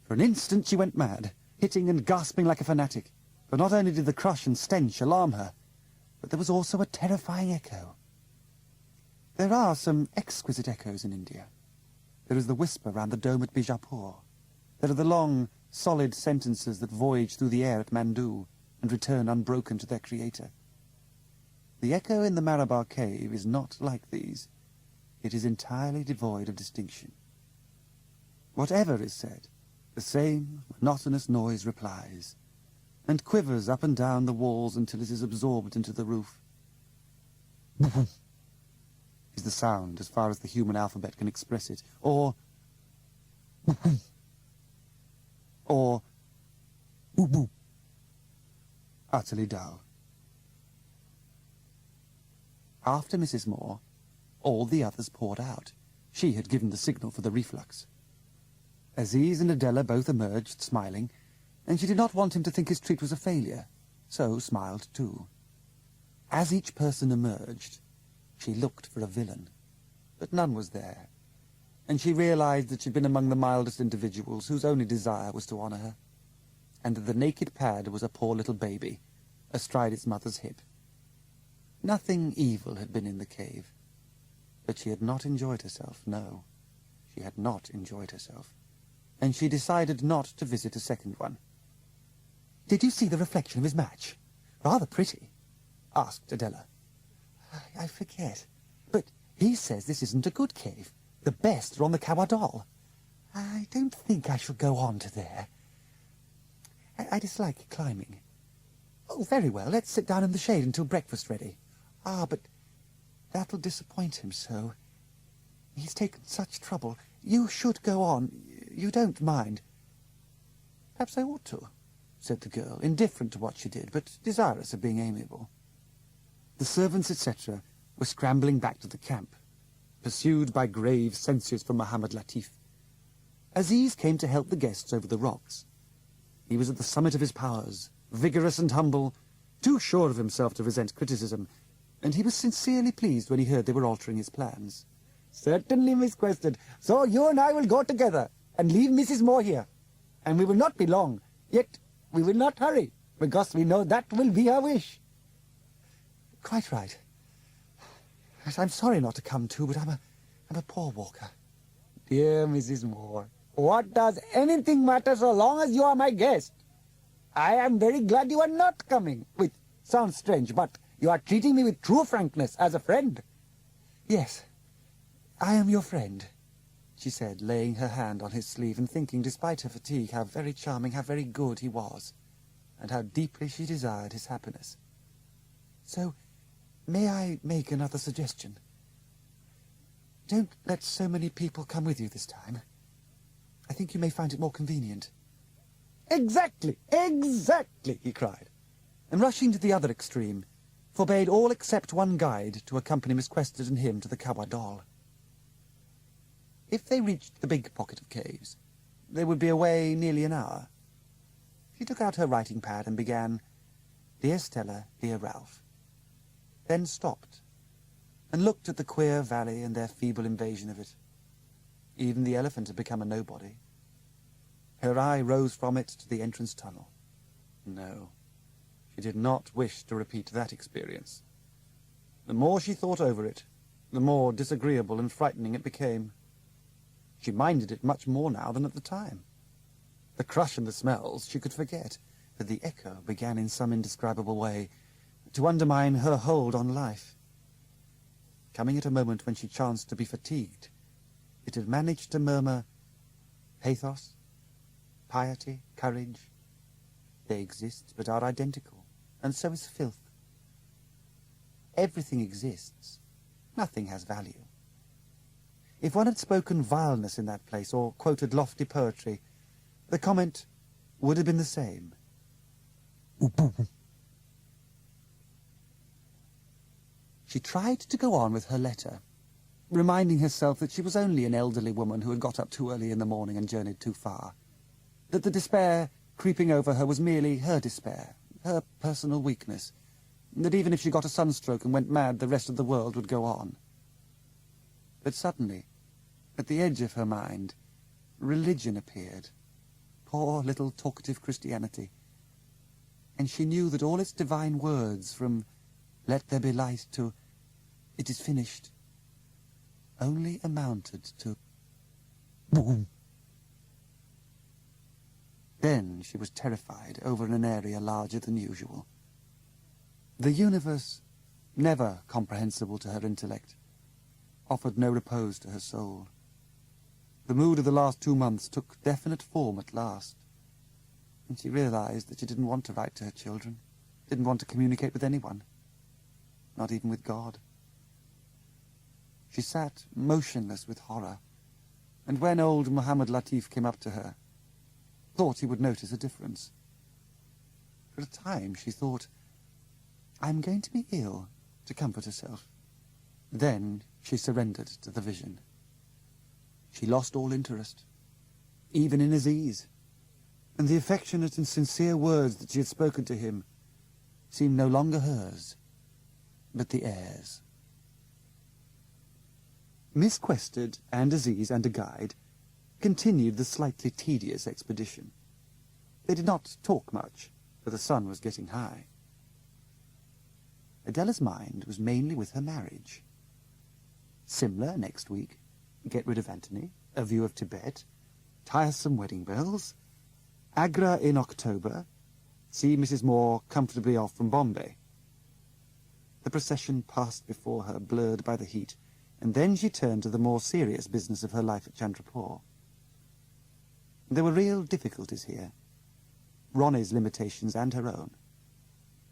For an instant she went mad, hitting and gasping like a fanatic. For not only did the crush and stench alarm her, but there was also a terrifying echo. There are some exquisite echoes in India. There is the whisper round the dome at Bijapur. There are the long, solid sentences that voyage through the air at Mandu and return unbroken to their creator. The echo in the Marabar cave is not like these. It is entirely devoid of distinction. Whatever is said, the same monotonous noise replies, and quivers up and down the walls until it is absorbed into the roof. Is the sound as far as the human alphabet can express it, or utterly dull. After Mrs. Moore, all the others poured out. She had given the signal for the reflux. Aziz and Adela both emerged, smiling, and she did not want him to think his treat was a failure, so smiled too. As each person emerged, she looked for a villain, but none was there, and she realized that she'd been among the mildest individuals whose only desire was to honor her, and that the naked pad was a poor little baby, astride its mother's hip. Nothing evil had been in the cave, but she had not enjoyed herself, no, she had not enjoyed herself, and she decided not to visit a second one. "Did you see the reflection of his match? Rather pretty," asked Adela. "I forget. But he says this isn't a good cave. The best are on the Kawadal. I don't think I shall go on to there. I dislike climbing." "Oh, very well. Let's sit down in the shade until breakfast ready." "Ah, but that'll disappoint him so. He's taken such trouble. You should go on. You don't mind." "Perhaps I ought to," said the girl, indifferent to what she did, but desirous of being amiable. The servants, etc., were scrambling back to the camp, pursued by grave censures from Mohammed Latif. Aziz came to help the guests over the rocks. He was at the summit of his powers, vigorous and humble, too sure of himself to resent criticism, and he was sincerely pleased when he heard they were altering his plans. "Certainly, Miss Quested. So you and I will go together and leave Mrs. Moore here. And we will not be long, yet we will not hurry, because we know that will be her wish." "Quite right. I'm sorry not to come too, but I'm a poor walker." "Dear Mrs. Moore, what does anything matter so long as you are my guest? I am very glad you are not coming, which sounds strange, but you are treating me with true frankness as a friend." "Yes, I am your friend," she said, laying her hand on his sleeve and thinking, despite her fatigue, how very charming, how very good he was, and how deeply she desired his happiness. "So, may I make another suggestion? Don't let so many people come with you this time. I think you may find it more convenient." "Exactly, exactly," he cried, and rushing to the other extreme, forbade all except one guide to accompany Miss Quested and him to the Kawadal. If they reached the big pocket of caves, they would be away nearly an hour. She took out her writing pad and began, "Dear Stella, dear Ralph," then stopped and looked at the queer valley and their feeble invasion of it. Even the elephant had become a nobody. Her eye rose from it to the entrance tunnel. No, she did not wish to repeat that experience. The more she thought over it, the more disagreeable and frightening it became. She minded it much more now than at the time. The crush and the smells she could forget, but the echo began in some indescribable way to undermine her hold on life. Coming at a moment when she chanced to be fatigued, it had managed to murmur, "Pathos, piety, courage, they exist but are identical, and so is filth. Everything exists, nothing has value." If one had spoken vileness in that place, or quoted lofty poetry, the comment would have been the same. She tried to go on with her letter, reminding herself that she was only an elderly woman who had got up too early in the morning and journeyed too far, that the despair creeping over her was merely her despair, her personal weakness, that even if she got a sunstroke and went mad, the rest of the world would go on. But suddenly, at the edge of her mind, religion appeared. Poor little talkative Christianity. And she knew that all its divine words, from "Let there be light" to "It is finished," only amounted to boom. Then she was terrified over an area larger than usual. The universe, never comprehensible to her intellect, offered no repose to her soul. The mood of the last 2 months took definite form at last, and she realized that she didn't want to write to her children, didn't want to communicate with anyone, not even with God. She sat motionless with horror, and when old Muhammad Latif came up to her, thought he would notice a difference. For a time she thought, "I'm going to be ill," to comfort herself. Then she surrendered to the vision. She lost all interest, even in Aziz, and the affectionate and sincere words that she had spoken to him seemed no longer hers, but the heir's. Miss Quested and Aziz and a guide continued the slightly tedious expedition. They did not talk much, for the sun was getting high. Adela's mind was mainly with her marriage. Simla next week, get rid of Anthony, a view of Tibet, tiresome wedding bells, Agra in October, see Mrs. Moore comfortably off from Bombay. The procession passed before her, blurred by the heat, and then she turned to the more serious business of her life at Chandrapur. There were real difficulties here, Ronnie's limitations and her own.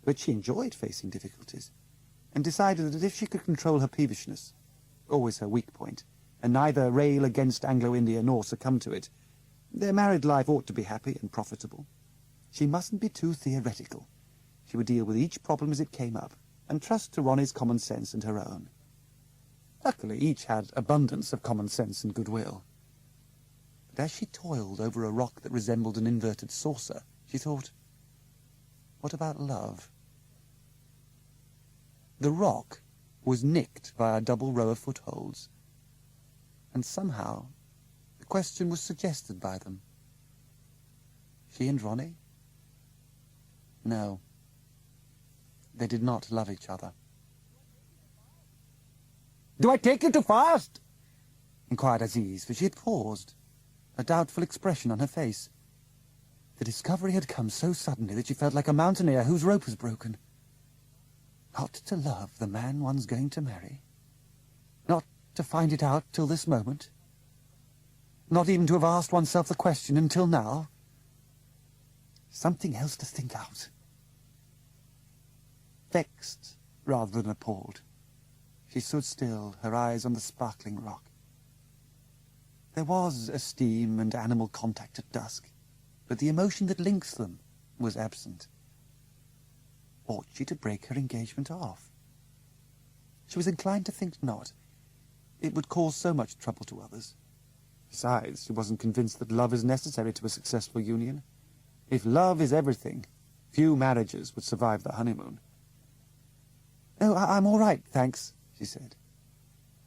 But she enjoyed facing difficulties, and decided that if she could control her peevishness, always her weak point, and neither rail against Anglo-India nor succumb to it, their married life ought to be happy and profitable. She mustn't be too theoretical. She would deal with each problem as it came up, and trust to Ronnie's common sense and her own. Luckily, each had abundance of common sense and goodwill. But as she toiled over a rock that resembled an inverted saucer, she thought, what about love? The rock was nicked by a double row of footholds, and somehow the question was suggested by them. She and Ronnie? No. They did not love each other. "Do I take you too fast?" inquired Aziz, for she had paused, a doubtful expression on her face. The discovery had come so suddenly that she felt like a mountaineer whose rope was broken. Not to love the man one's going to marry. Not to find it out till this moment. Not even to have asked oneself the question until now. Something else to think out. Vexed rather than appalled, she stood still, her eyes on the sparkling rock. There was esteem and animal contact at dusk, but the emotion that links them was absent. Ought she to break her engagement off? She was inclined to think not. It would cause so much trouble to others. Besides, she wasn't convinced that love is necessary to a successful union. If love is everything, few marriages would survive the honeymoon. "Oh, I'm all right, thanks," she said,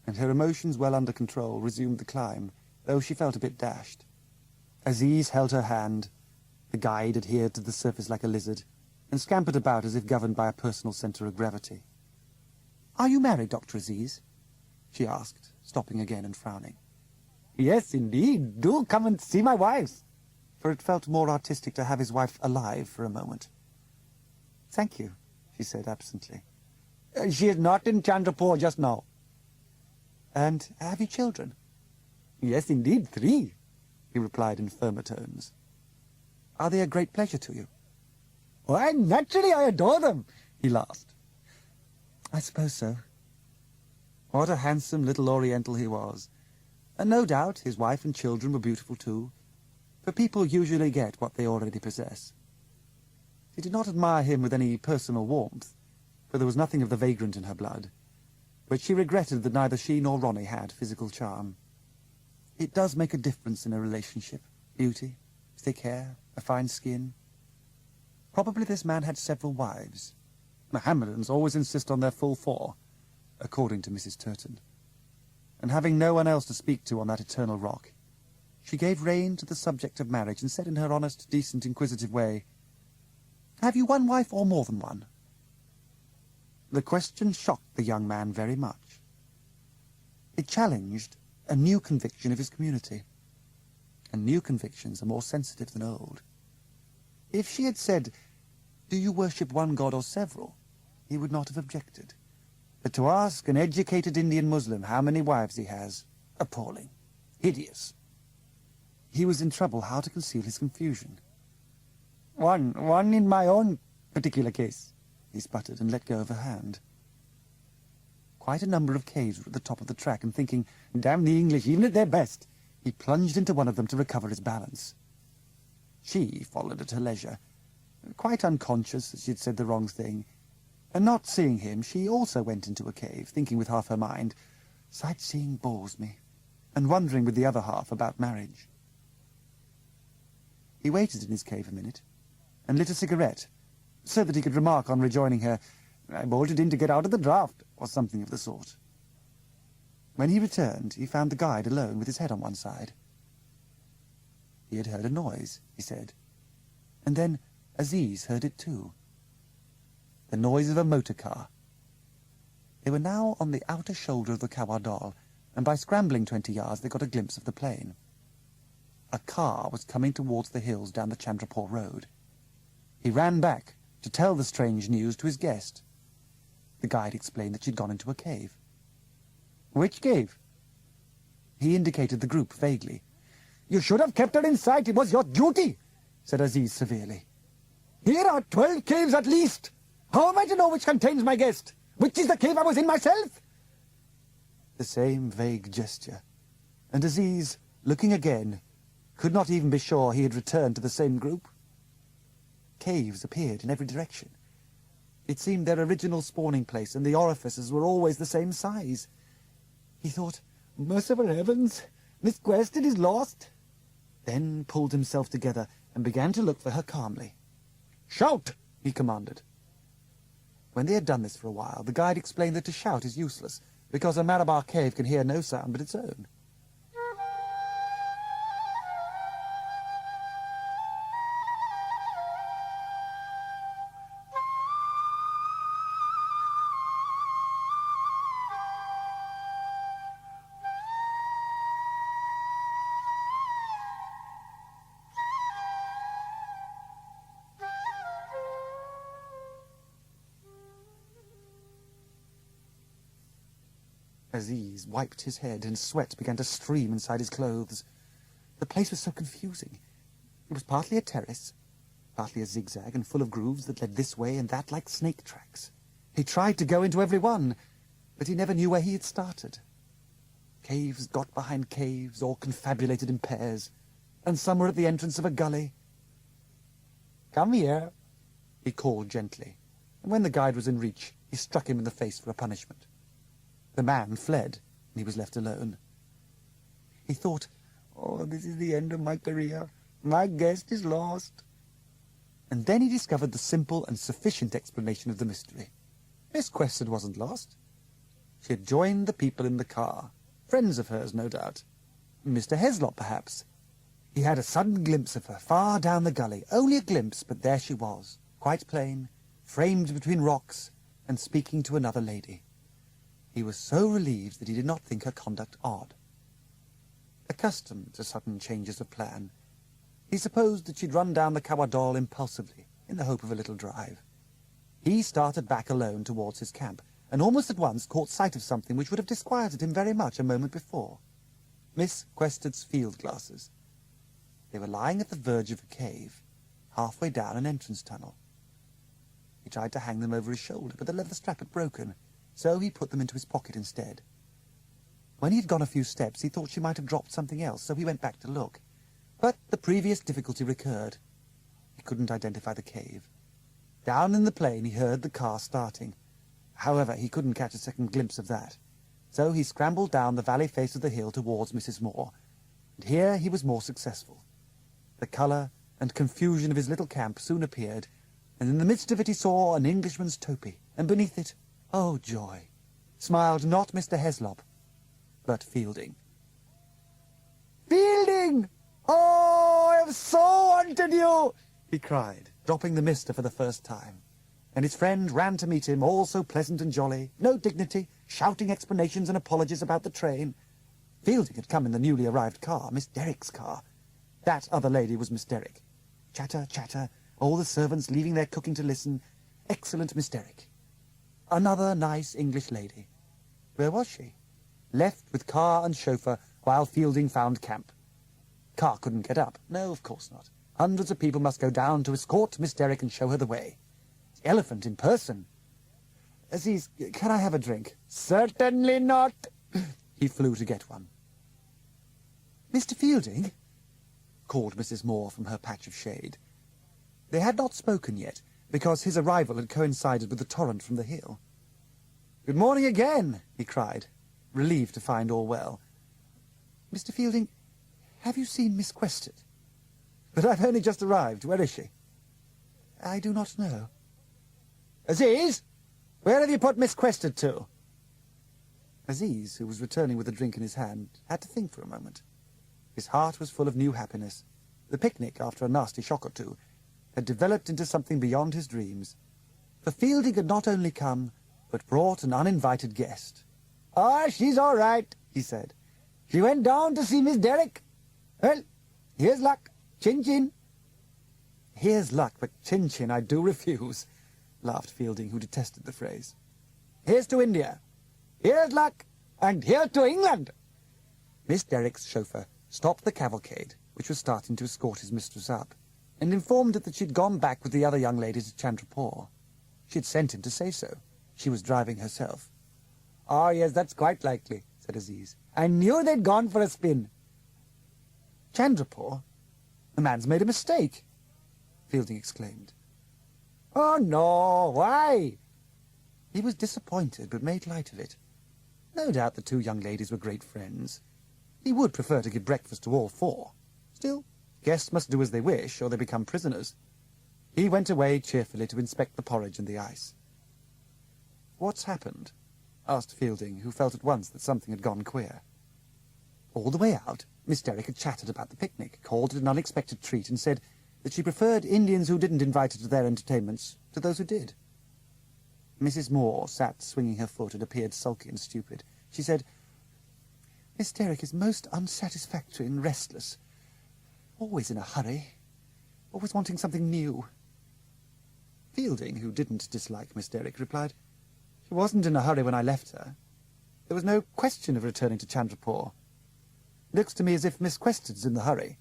and her emotions well under control resumed the climb, though she felt a bit dashed. Aziz held her hand, the guide adhered to the surface like a lizard, and scampered about as if governed by a personal centre of gravity. "Are you married, Dr. Aziz?" she asked, stopping again and frowning. "Yes, indeed. Do come and see my wife." For it felt more artistic to have his wife alive for a moment. "Thank you," she said absently. She is not in Chandrapur just now." "And have you children?" "Yes, indeed, 3. he replied in firmer tones. "Are they a great pleasure to you?" "Why, naturally I adore them," he laughed. "I suppose so." What a handsome little Oriental he was. And no doubt his wife and children were beautiful too, for people usually get what they already possess. She did not admire him with any personal warmth, for there was nothing of the vagrant in her blood, but she regretted that neither she nor Ronnie had physical charm. It does make a difference in a relationship. Beauty, thick hair, a fine skin. Probably this man had several wives, Mohammedans always insist on their full four, according to Mrs. Turton. And having no one else to speak to on that eternal rock, she gave rein to the subject of marriage and said in her honest, decent, inquisitive way, "Have you one wife or more than one?" The question shocked the young man very much. It challenged a new conviction of his community, and new convictions are more sensitive than old. If she had said, "Do you worship one god or several?" he would not have objected. But to ask an educated Indian Muslim how many wives he has, appalling, hideous. He was in trouble how to conceal his confusion. One in my own particular case," he sputtered and let go of her hand. Quite a number of caves were at the top of the track, and thinking, "Damn the English, even at their best," he plunged into one of them to recover his balance. She followed at her leisure, quite unconscious that she had said the wrong thing, and not seeing him, she also went into a cave, thinking with half her mind, "Sightseeing bores me," and wondering with the other half about marriage. He waited in his cave a minute, and lit a cigarette, so that he could remark on rejoining her, "I bolted in to get out of the draught," or something of the sort. When he returned, he found the guide alone with his head on one side. He had heard a noise, he said, and then Aziz heard it too. The noise of a motor car. They were now on the outer shoulder of the Kawadal, and by scrambling 20 yards they got a glimpse of the plain. A car was coming towards the hills down the Chandrapur road. He ran back to tell the strange news to his guest. The guide explained that she'd gone into a cave. "Which cave?" He indicated the group vaguely. "You should have kept her in sight. It was your duty," said Aziz severely. "Here are 12 caves at least. How am I to know which contains my guest? Which is the cave I was in myself?" The same vague gesture, and Aziz, looking again, could not even be sure he had returned to the same group. Caves appeared in every direction. It seemed their original spawning place, and the orifices were always the same size. He thought, "Merciful heavens, Miss Quested is lost," then pulled himself together and began to look for her calmly. "Shout!" he commanded. When they had done this for a while, the guide explained that to shout is useless, because a Malabar cave can hear no sound but its own. Aziz wiped his head, and sweat began to stream inside his clothes. The place was so confusing. It was partly a terrace, partly a zigzag, and full of grooves that led this way and that like snake tracks. He tried to go into every one, but he never knew where he had started. Caves got behind caves, all confabulated in pairs, and some were at the entrance of a gully. "Come here," he called gently, and when the guide was in reach, he struck him in the face for a punishment. The man fled, and he was left alone. He thought, "Oh, this is the end of my career. My guest is lost." And then he discovered the simple and sufficient explanation of the mystery. Miss Quested wasn't lost. She had joined the people in the car. Friends of hers, no doubt. Mr. Heslop, perhaps. He had a sudden glimpse of her, far down the gully. Only a glimpse, but there she was, quite plain, framed between rocks, and speaking to another lady. He was so relieved that he did not think her conduct odd. Accustomed to sudden changes of plan, he supposed that she'd run down the Kawadal impulsively, in the hope of a little drive. He started back alone towards his camp, and almost at once caught sight of something which would have disquieted him very much a moment before. Miss Quested's field glasses. They were lying at the verge of a cave, halfway down an entrance tunnel. He tried to hang them over his shoulder, but the leather strap had broken, so he put them into his pocket instead. When he had gone a few steps, he thought she might have dropped something else, so he went back to look. But the previous difficulty recurred. He couldn't identify the cave. Down in the plain he heard the car starting. However, he couldn't catch a second glimpse of that. So he scrambled down the valley face of the hill towards Mrs. Moore. And here he was more successful. The colour and confusion of his little camp soon appeared, and in the midst of it he saw an Englishman's topee, and beneath it, oh joy, smiled not Mr. Heslop, but Fielding. "Fielding! Oh, I have so wanted you!" he cried, dropping the mister for the first time. And his friend ran to meet him, all so pleasant and jolly, no dignity, shouting explanations and apologies about the train. Fielding had come in the newly arrived car, Miss Derrick's car. That other lady was Miss Derrick. Chatter, chatter, all the servants leaving their cooking to listen. Excellent Miss Derrick. Another nice English lady. Where was she? Left with car and chauffeur while Fielding found camp. Car couldn't get up. No, of course not. Hundreds of people must go down to escort Miss Derrick and show her the way. The elephant in person. Aziz, can I have a drink? Certainly not. He flew to get one. Mr. Fielding, called Mrs. Moore from her patch of shade. They had not spoken yet, because his arrival had coincided with the torrent from the hill. "Good morning again," he cried, relieved to find all well. "Mr. Fielding, have you seen Miss Quested?" "But I've only just arrived. Where is she?" "I do not know." "Aziz, where have you put Miss Quested to?" Aziz, who was returning with a drink in his hand, had to think for a moment. His heart was full of new happiness. The picnic, after a nasty shock or two, had developed into something beyond his dreams. For Fielding had not only come, but brought an uninvited guest. "Ah, she's all right," he said. "She went down to see Miss Derrick. Well, here's luck. Chin-chin." "Here's luck, but chin-chin I do refuse," laughed Fielding, who detested the phrase. "Here's to India. Here's luck, and here's to England." Miss Derrick's chauffeur stopped the cavalcade, which was starting to escort his mistress up, and informed it that she'd gone back with the other young ladies to Chandrapore. She had sent him to say so. She was driving herself. "Ah, yes, that's quite likely," said Aziz. "I knew they'd gone for a spin." "Chandrapore? The man's made a mistake," Fielding exclaimed. "Oh, no, why?" He was disappointed, but made light of it. No doubt the two young ladies were great friends. He would prefer to give breakfast to all four. Still, guests must do as they wish, or they become prisoners. He went away cheerfully to inspect the porridge and the ice. "What's happened?" asked Fielding, who felt at once that something had gone queer. All the way out, Miss Derrick had chattered about the picnic, called it an unexpected treat, and said that she preferred Indians who didn't invite her to their entertainments to those who did. Mrs. Moore sat swinging her foot and appeared sulky and stupid. She said, "Miss Derrick is most unsatisfactory and restless. Always in a hurry. Always wanting something new." Fielding, who didn't dislike Miss Derrick, replied, "She wasn't in a hurry when I left her. There was no question of returning to Chandrapore. Looks to me as if Miss Quested's in the hurry."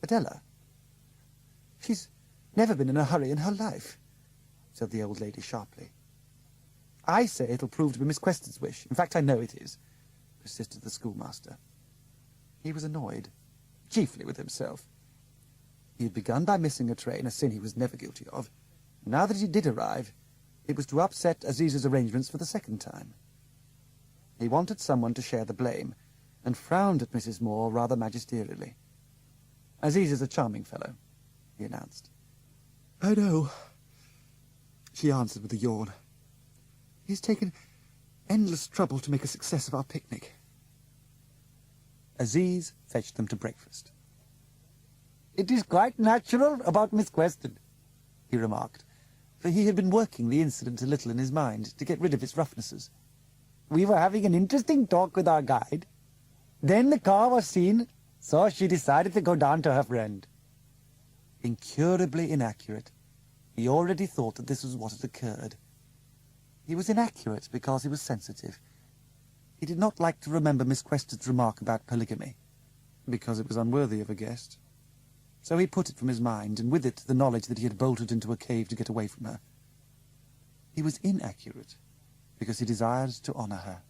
"Adela, she's never been in a hurry in her life," said the old lady sharply. "I say it'll prove to be Miss Quested's wish. In fact, I know it is," persisted the schoolmaster. He was annoyed, chiefly with himself. He had begun by missing a train, a sin he was never guilty of. Now that he did arrive, it was to upset Aziz's arrangements for the second time. He wanted someone to share the blame, and frowned at Mrs. Moore rather magisterially. "Aziz is a charming fellow," he announced. "I know," she answered with a yawn. "He's taken endless trouble to make a success of our picnic." Aziz fetched them to breakfast. "It is quite natural about Miss Quested," he remarked, for he had been working the incident a little in his mind to get rid of its roughnesses. "We were having an interesting talk with our guide. Then the car was seen, so she decided to go down to her friend." Incurably inaccurate. He already thought that this was what had occurred. He was inaccurate because he was sensitive. He did not like to remember Miss Quested's remark about polygamy, because it was unworthy of a guest. So he put it from his mind, and with it the knowledge that he had bolted into a cave to get away from her. He was inaccurate because he desired to honour her,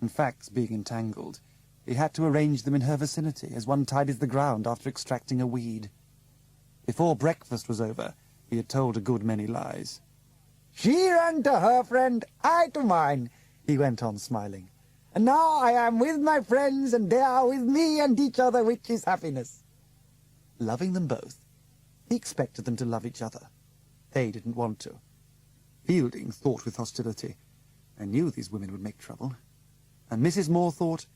and facts being entangled, he had to arrange them in her vicinity, as one tidies the ground after extracting a weed. Before breakfast was over, he had told a good many lies. "She ran to her friend, I to mine," he went on, smiling. "And now I am with my friends, and they are with me and each other, which is happiness." Loving them both, he expected them to love each other. They didn't want to. Fielding thought with hostility. I knew these women would make trouble. And Mrs. Moore thought,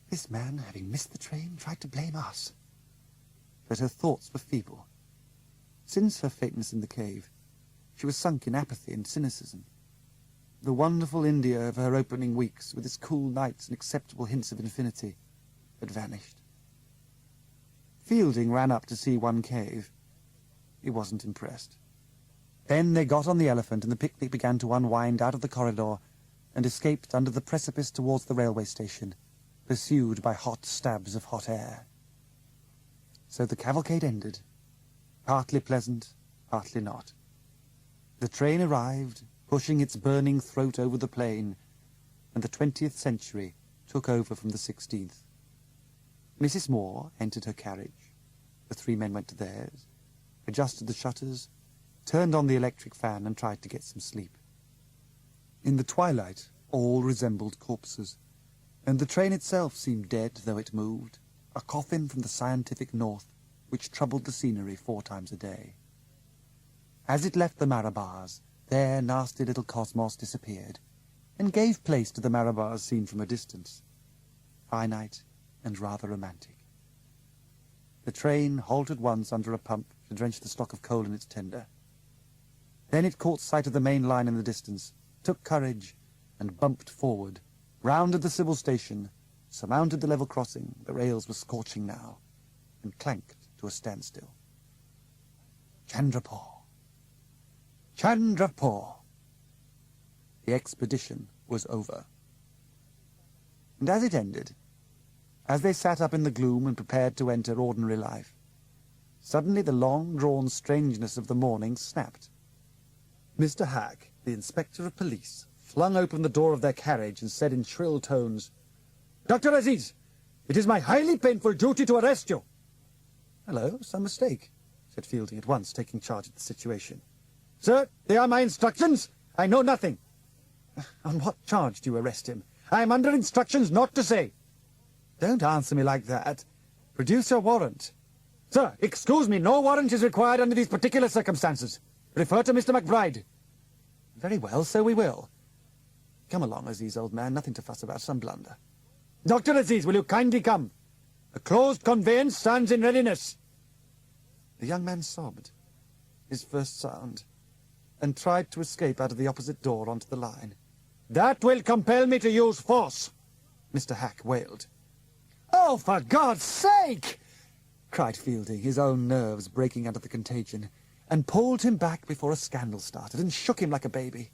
this man, having missed the train, tried to blame us. But her thoughts were feeble. Since her faintness in the cave, she was sunk in apathy and cynicism. The wonderful India of her opening weeks, with its cool nights and acceptable hints of infinity, had vanished. Fielding ran up to see one cave. He wasn't impressed. Then they got on the elephant, and the picnic began to unwind out of the corridor and escaped under the precipice towards the railway station, pursued by hot stabs of hot air. So the cavalcade ended, partly pleasant, partly not. The train arrived, pushing its burning throat over the plain, and the 20th century took over from the 16th. Mrs. Moore entered her carriage. The three men went to theirs, adjusted the shutters, turned on the electric fan, and tried to get some sleep. In the twilight, all resembled corpses, and the train itself seemed dead, though it moved, a coffin from the scientific north, which troubled the scenery 4 times a day. As it left the Marabars, their nasty little cosmos disappeared, and gave place to the Marabars seen from a distance, finite and rather romantic. The train halted once under a pump to drench the stock of coal in its tender. Then it caught sight of the main line in the distance, took courage, and bumped forward, rounded the Sybil station, surmounted the level crossing, the rails were scorching now, and clanked to a standstill. Chandrapur. Chandrapur. The expedition was over. And as it ended, as they sat up in the gloom and prepared to enter ordinary life, suddenly the long-drawn strangeness of the morning snapped. Mr. Hack, the Inspector of Police, flung open the door of their carriage and said in shrill tones, "Dr. Aziz, it is my highly painful duty to arrest you." "Hello, some mistake," said Fielding at once, taking charge of the situation. "Sir, they are my instructions. I know nothing." "On what charge do you arrest him?" "I am under instructions not to say." "Don't answer me like that. Produce your warrant." "Sir, excuse me, no warrant is required under these particular circumstances. Refer to Mr. McBride." "Very well, so we will. Come along, Aziz, old man. Nothing to fuss about. Some blunder." "Dr. Aziz, will you kindly come? A closed conveyance stands in readiness." The young man sobbed, his first sound, and tried to escape out of the opposite door onto the line. "That will compel me to use force," Mr. Hack wailed. "Oh, for God's sake!" cried Fielding, his own nerves breaking under the contagion, and pulled him back before a scandal started and shook him like a baby.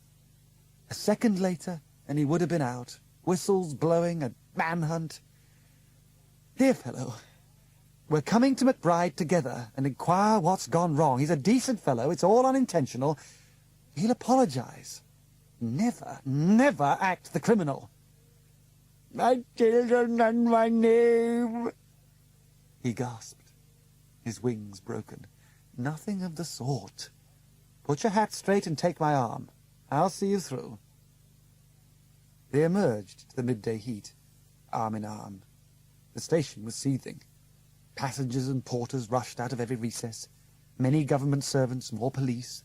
A second later, and he would have been out, whistles blowing, a manhunt. "Dear fellow, we're coming to McBride together and inquire what's gone wrong. He's a decent fellow. It's all unintentional. He'll apologize. Never, never act the criminal." "My children and my name," he gasped, his wings broken. "Nothing of the sort. Put your hat straight and take my arm. I'll see you through." They emerged to the midday heat, arm in arm. The station was seething. Passengers and porters rushed out of every recess, many government servants, more police.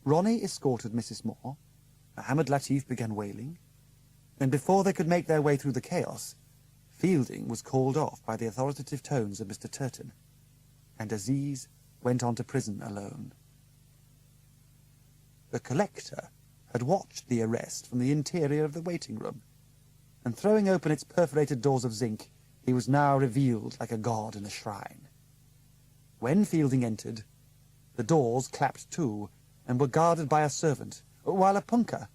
Ronnie escorted Mrs. Moore. Mohammed Latif began wailing, and before they could make their way through the chaos, Fielding was called off by the authoritative tones of Mr. Turton, and Aziz went on to prison alone. The collector had watched the arrest from the interior of the waiting room, and throwing open its perforated doors of zinc, he was now revealed like a god in a shrine. When Fielding entered, the doors clapped to and were guarded by a servant, while a punkah,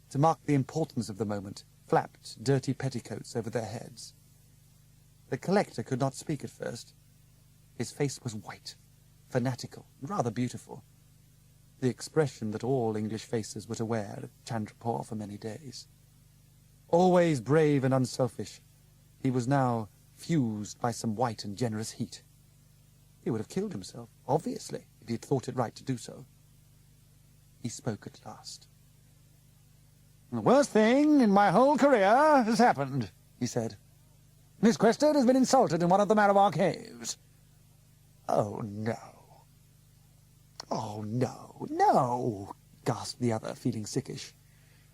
to mark the importance of the moment, flapped dirty petticoats over their heads. The collector could not speak at first. His face was white, fanatical, rather beautiful, the expression that all English faces were to wear at Chandrapur for many days. Always brave and unselfish, he was now fused by some white and generous heat. He would have killed himself, obviously, if he had thought it right to do so. He spoke at last. "The worst thing in my whole career has happened," he said. "Miss Quested has been insulted in one of the Malabar caves." "Oh, no. Oh, no, no," gasped the other, feeling sickish.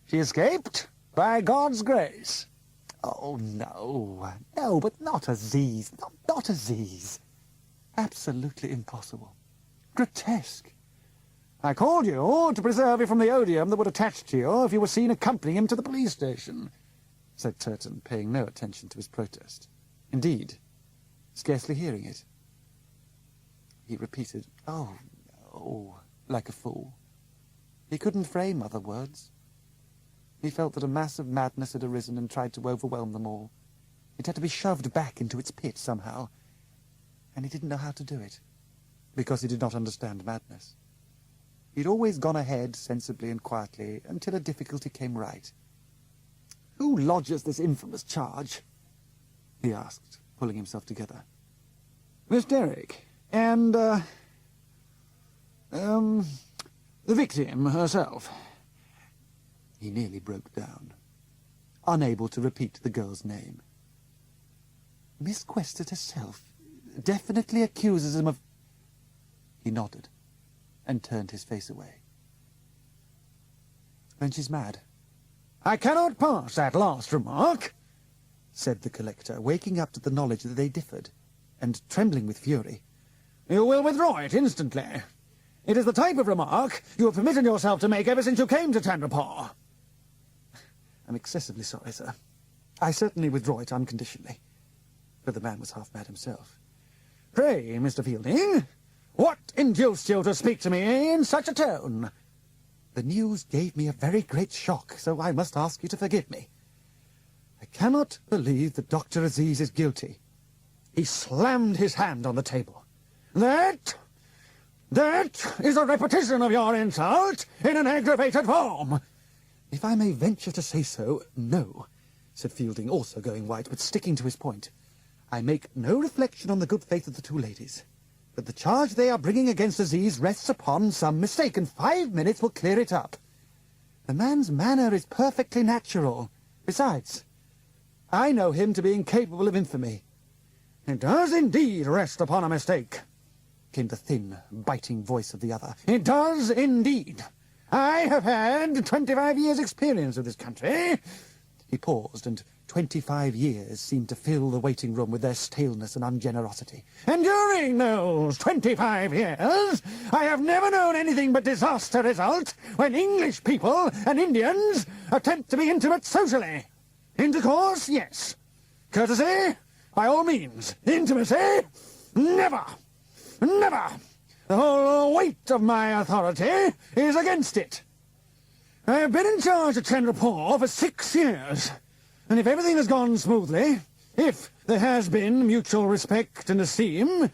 She escaped by God's grace. Oh, no. No, but not Aziz. Not Aziz. Absolutely impossible. Grotesque. I called you to preserve you from the odium that would attach to you if you were seen accompanying him to the police station, said Turton, paying no attention to his protest. Indeed, scarcely hearing it. He repeated, "Oh, no," like a fool. He couldn't frame other words. He felt that a mass of madness had arisen and tried to overwhelm them all. It had to be shoved back into its pit somehow, and he didn't know how to do it, because he did not understand madness. He'd always gone ahead sensibly and quietly until a difficulty came right. "Who lodges this infamous charge?" he asked, pulling himself together. "Miss Derrick, and, the victim herself." He nearly broke down, unable to repeat the girl's name. "Miss Quested herself definitely accuses him of—" He nodded and turned his face away. "Then she's mad." "I cannot pass that last remark," said the collector, waking up to the knowledge that they differed, and trembling with fury. "You will withdraw it instantly. It is the type of remark you have permitted yourself to make ever since you came to Chandlerpaw." "I'm excessively sorry, sir. I certainly withdraw it unconditionally." For the man was half mad himself. "Pray, Mr. Fielding, what induced you to speak to me in such a tone?" "The news gave me a very great shock, so I must ask you to forgive me. I cannot believe that Dr. Aziz is guilty." He slammed his hand on the table. That is a repetition of your insult in an aggravated form." "If I may venture to say so, no," said Fielding, also going white, but sticking to his point. "I make no reflection on the good faith of the two ladies, but the charge they are bringing against Aziz rests upon some mistake, and 5 minutes will clear it up. The man's manner is perfectly natural. Besides, I know him to be incapable of infamy." "It does indeed rest upon a mistake," came the thin, biting voice of the other. "It does indeed. I have had 25 years' experience of this country." He paused, and 25 years seemed to fill the waiting room with their staleness and ungenerosity. "And during those 25 years, I have never known anything but disaster result when English people and Indians attempt to be intimate socially. Intercourse, yes. Courtesy, by all means. Intimacy, never. Never. The whole weight of my authority is against it. I have been in charge at Chandlerpaw for 6 years, and if everything has gone smoothly, if there has been mutual respect and esteem,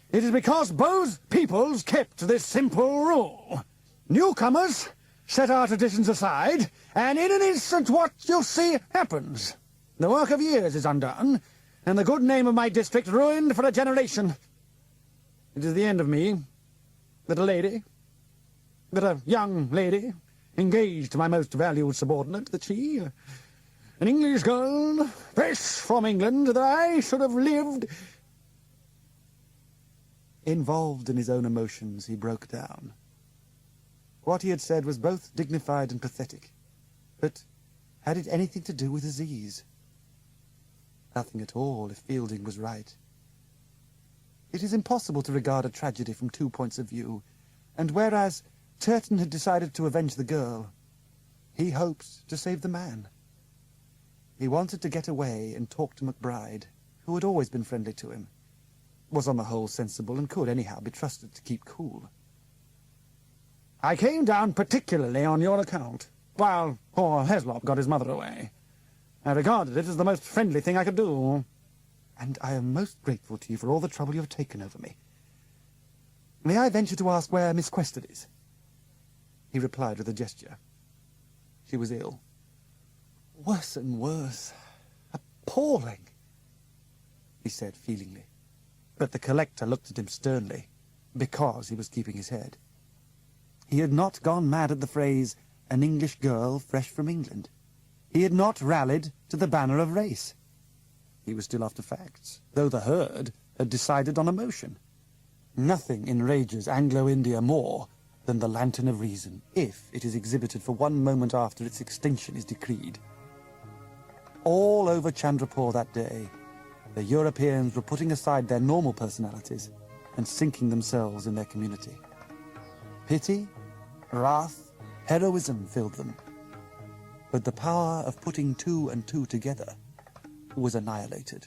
it is because both peoples kept this simple rule. Newcomers set our traditions aside, and in an instant what you see happens. The work of years is undone, and the good name of my district ruined for a generation. It is the end of me that a young lady, engaged to my most valued subordinate, that she, an English girl, fresh from England, that I should have lived—" Involved in his own emotions, he broke down. What he had said was both dignified and pathetic, but had it anything to do with Aziz? Nothing at all, if Fielding was right. It is impossible to regard a tragedy from 2 points of view, and whereas Turton had decided to avenge the girl, he hoped to save the man. He wanted to get away and talk to McBride, who had always been friendly to him, was on the whole sensible, and could anyhow be trusted to keep cool. "I came down particularly on your account, while poor Heslop got his mother away. I regarded it as the most friendly thing I could do." "And I am most grateful to you for all the trouble you have taken over me. May I venture to ask where Miss Quested is?" He replied with a gesture. She was ill. "Worse and worse. Appalling," he said feelingly. But the collector looked at him sternly, because he was keeping his head. He had not gone mad at the phrase, "an English girl fresh from England." He had not rallied to the banner of race. He was still after facts, though the herd had decided on emotion. Nothing enrages Anglo-India more than the Lantern of Reason, if it is exhibited for 1 moment after its extinction is decreed. All over Chandrapur that day, the Europeans were putting aside their normal personalities and sinking themselves in their community. Pity, wrath, heroism filled them. But the power of putting 2 and 2 together was annihilated.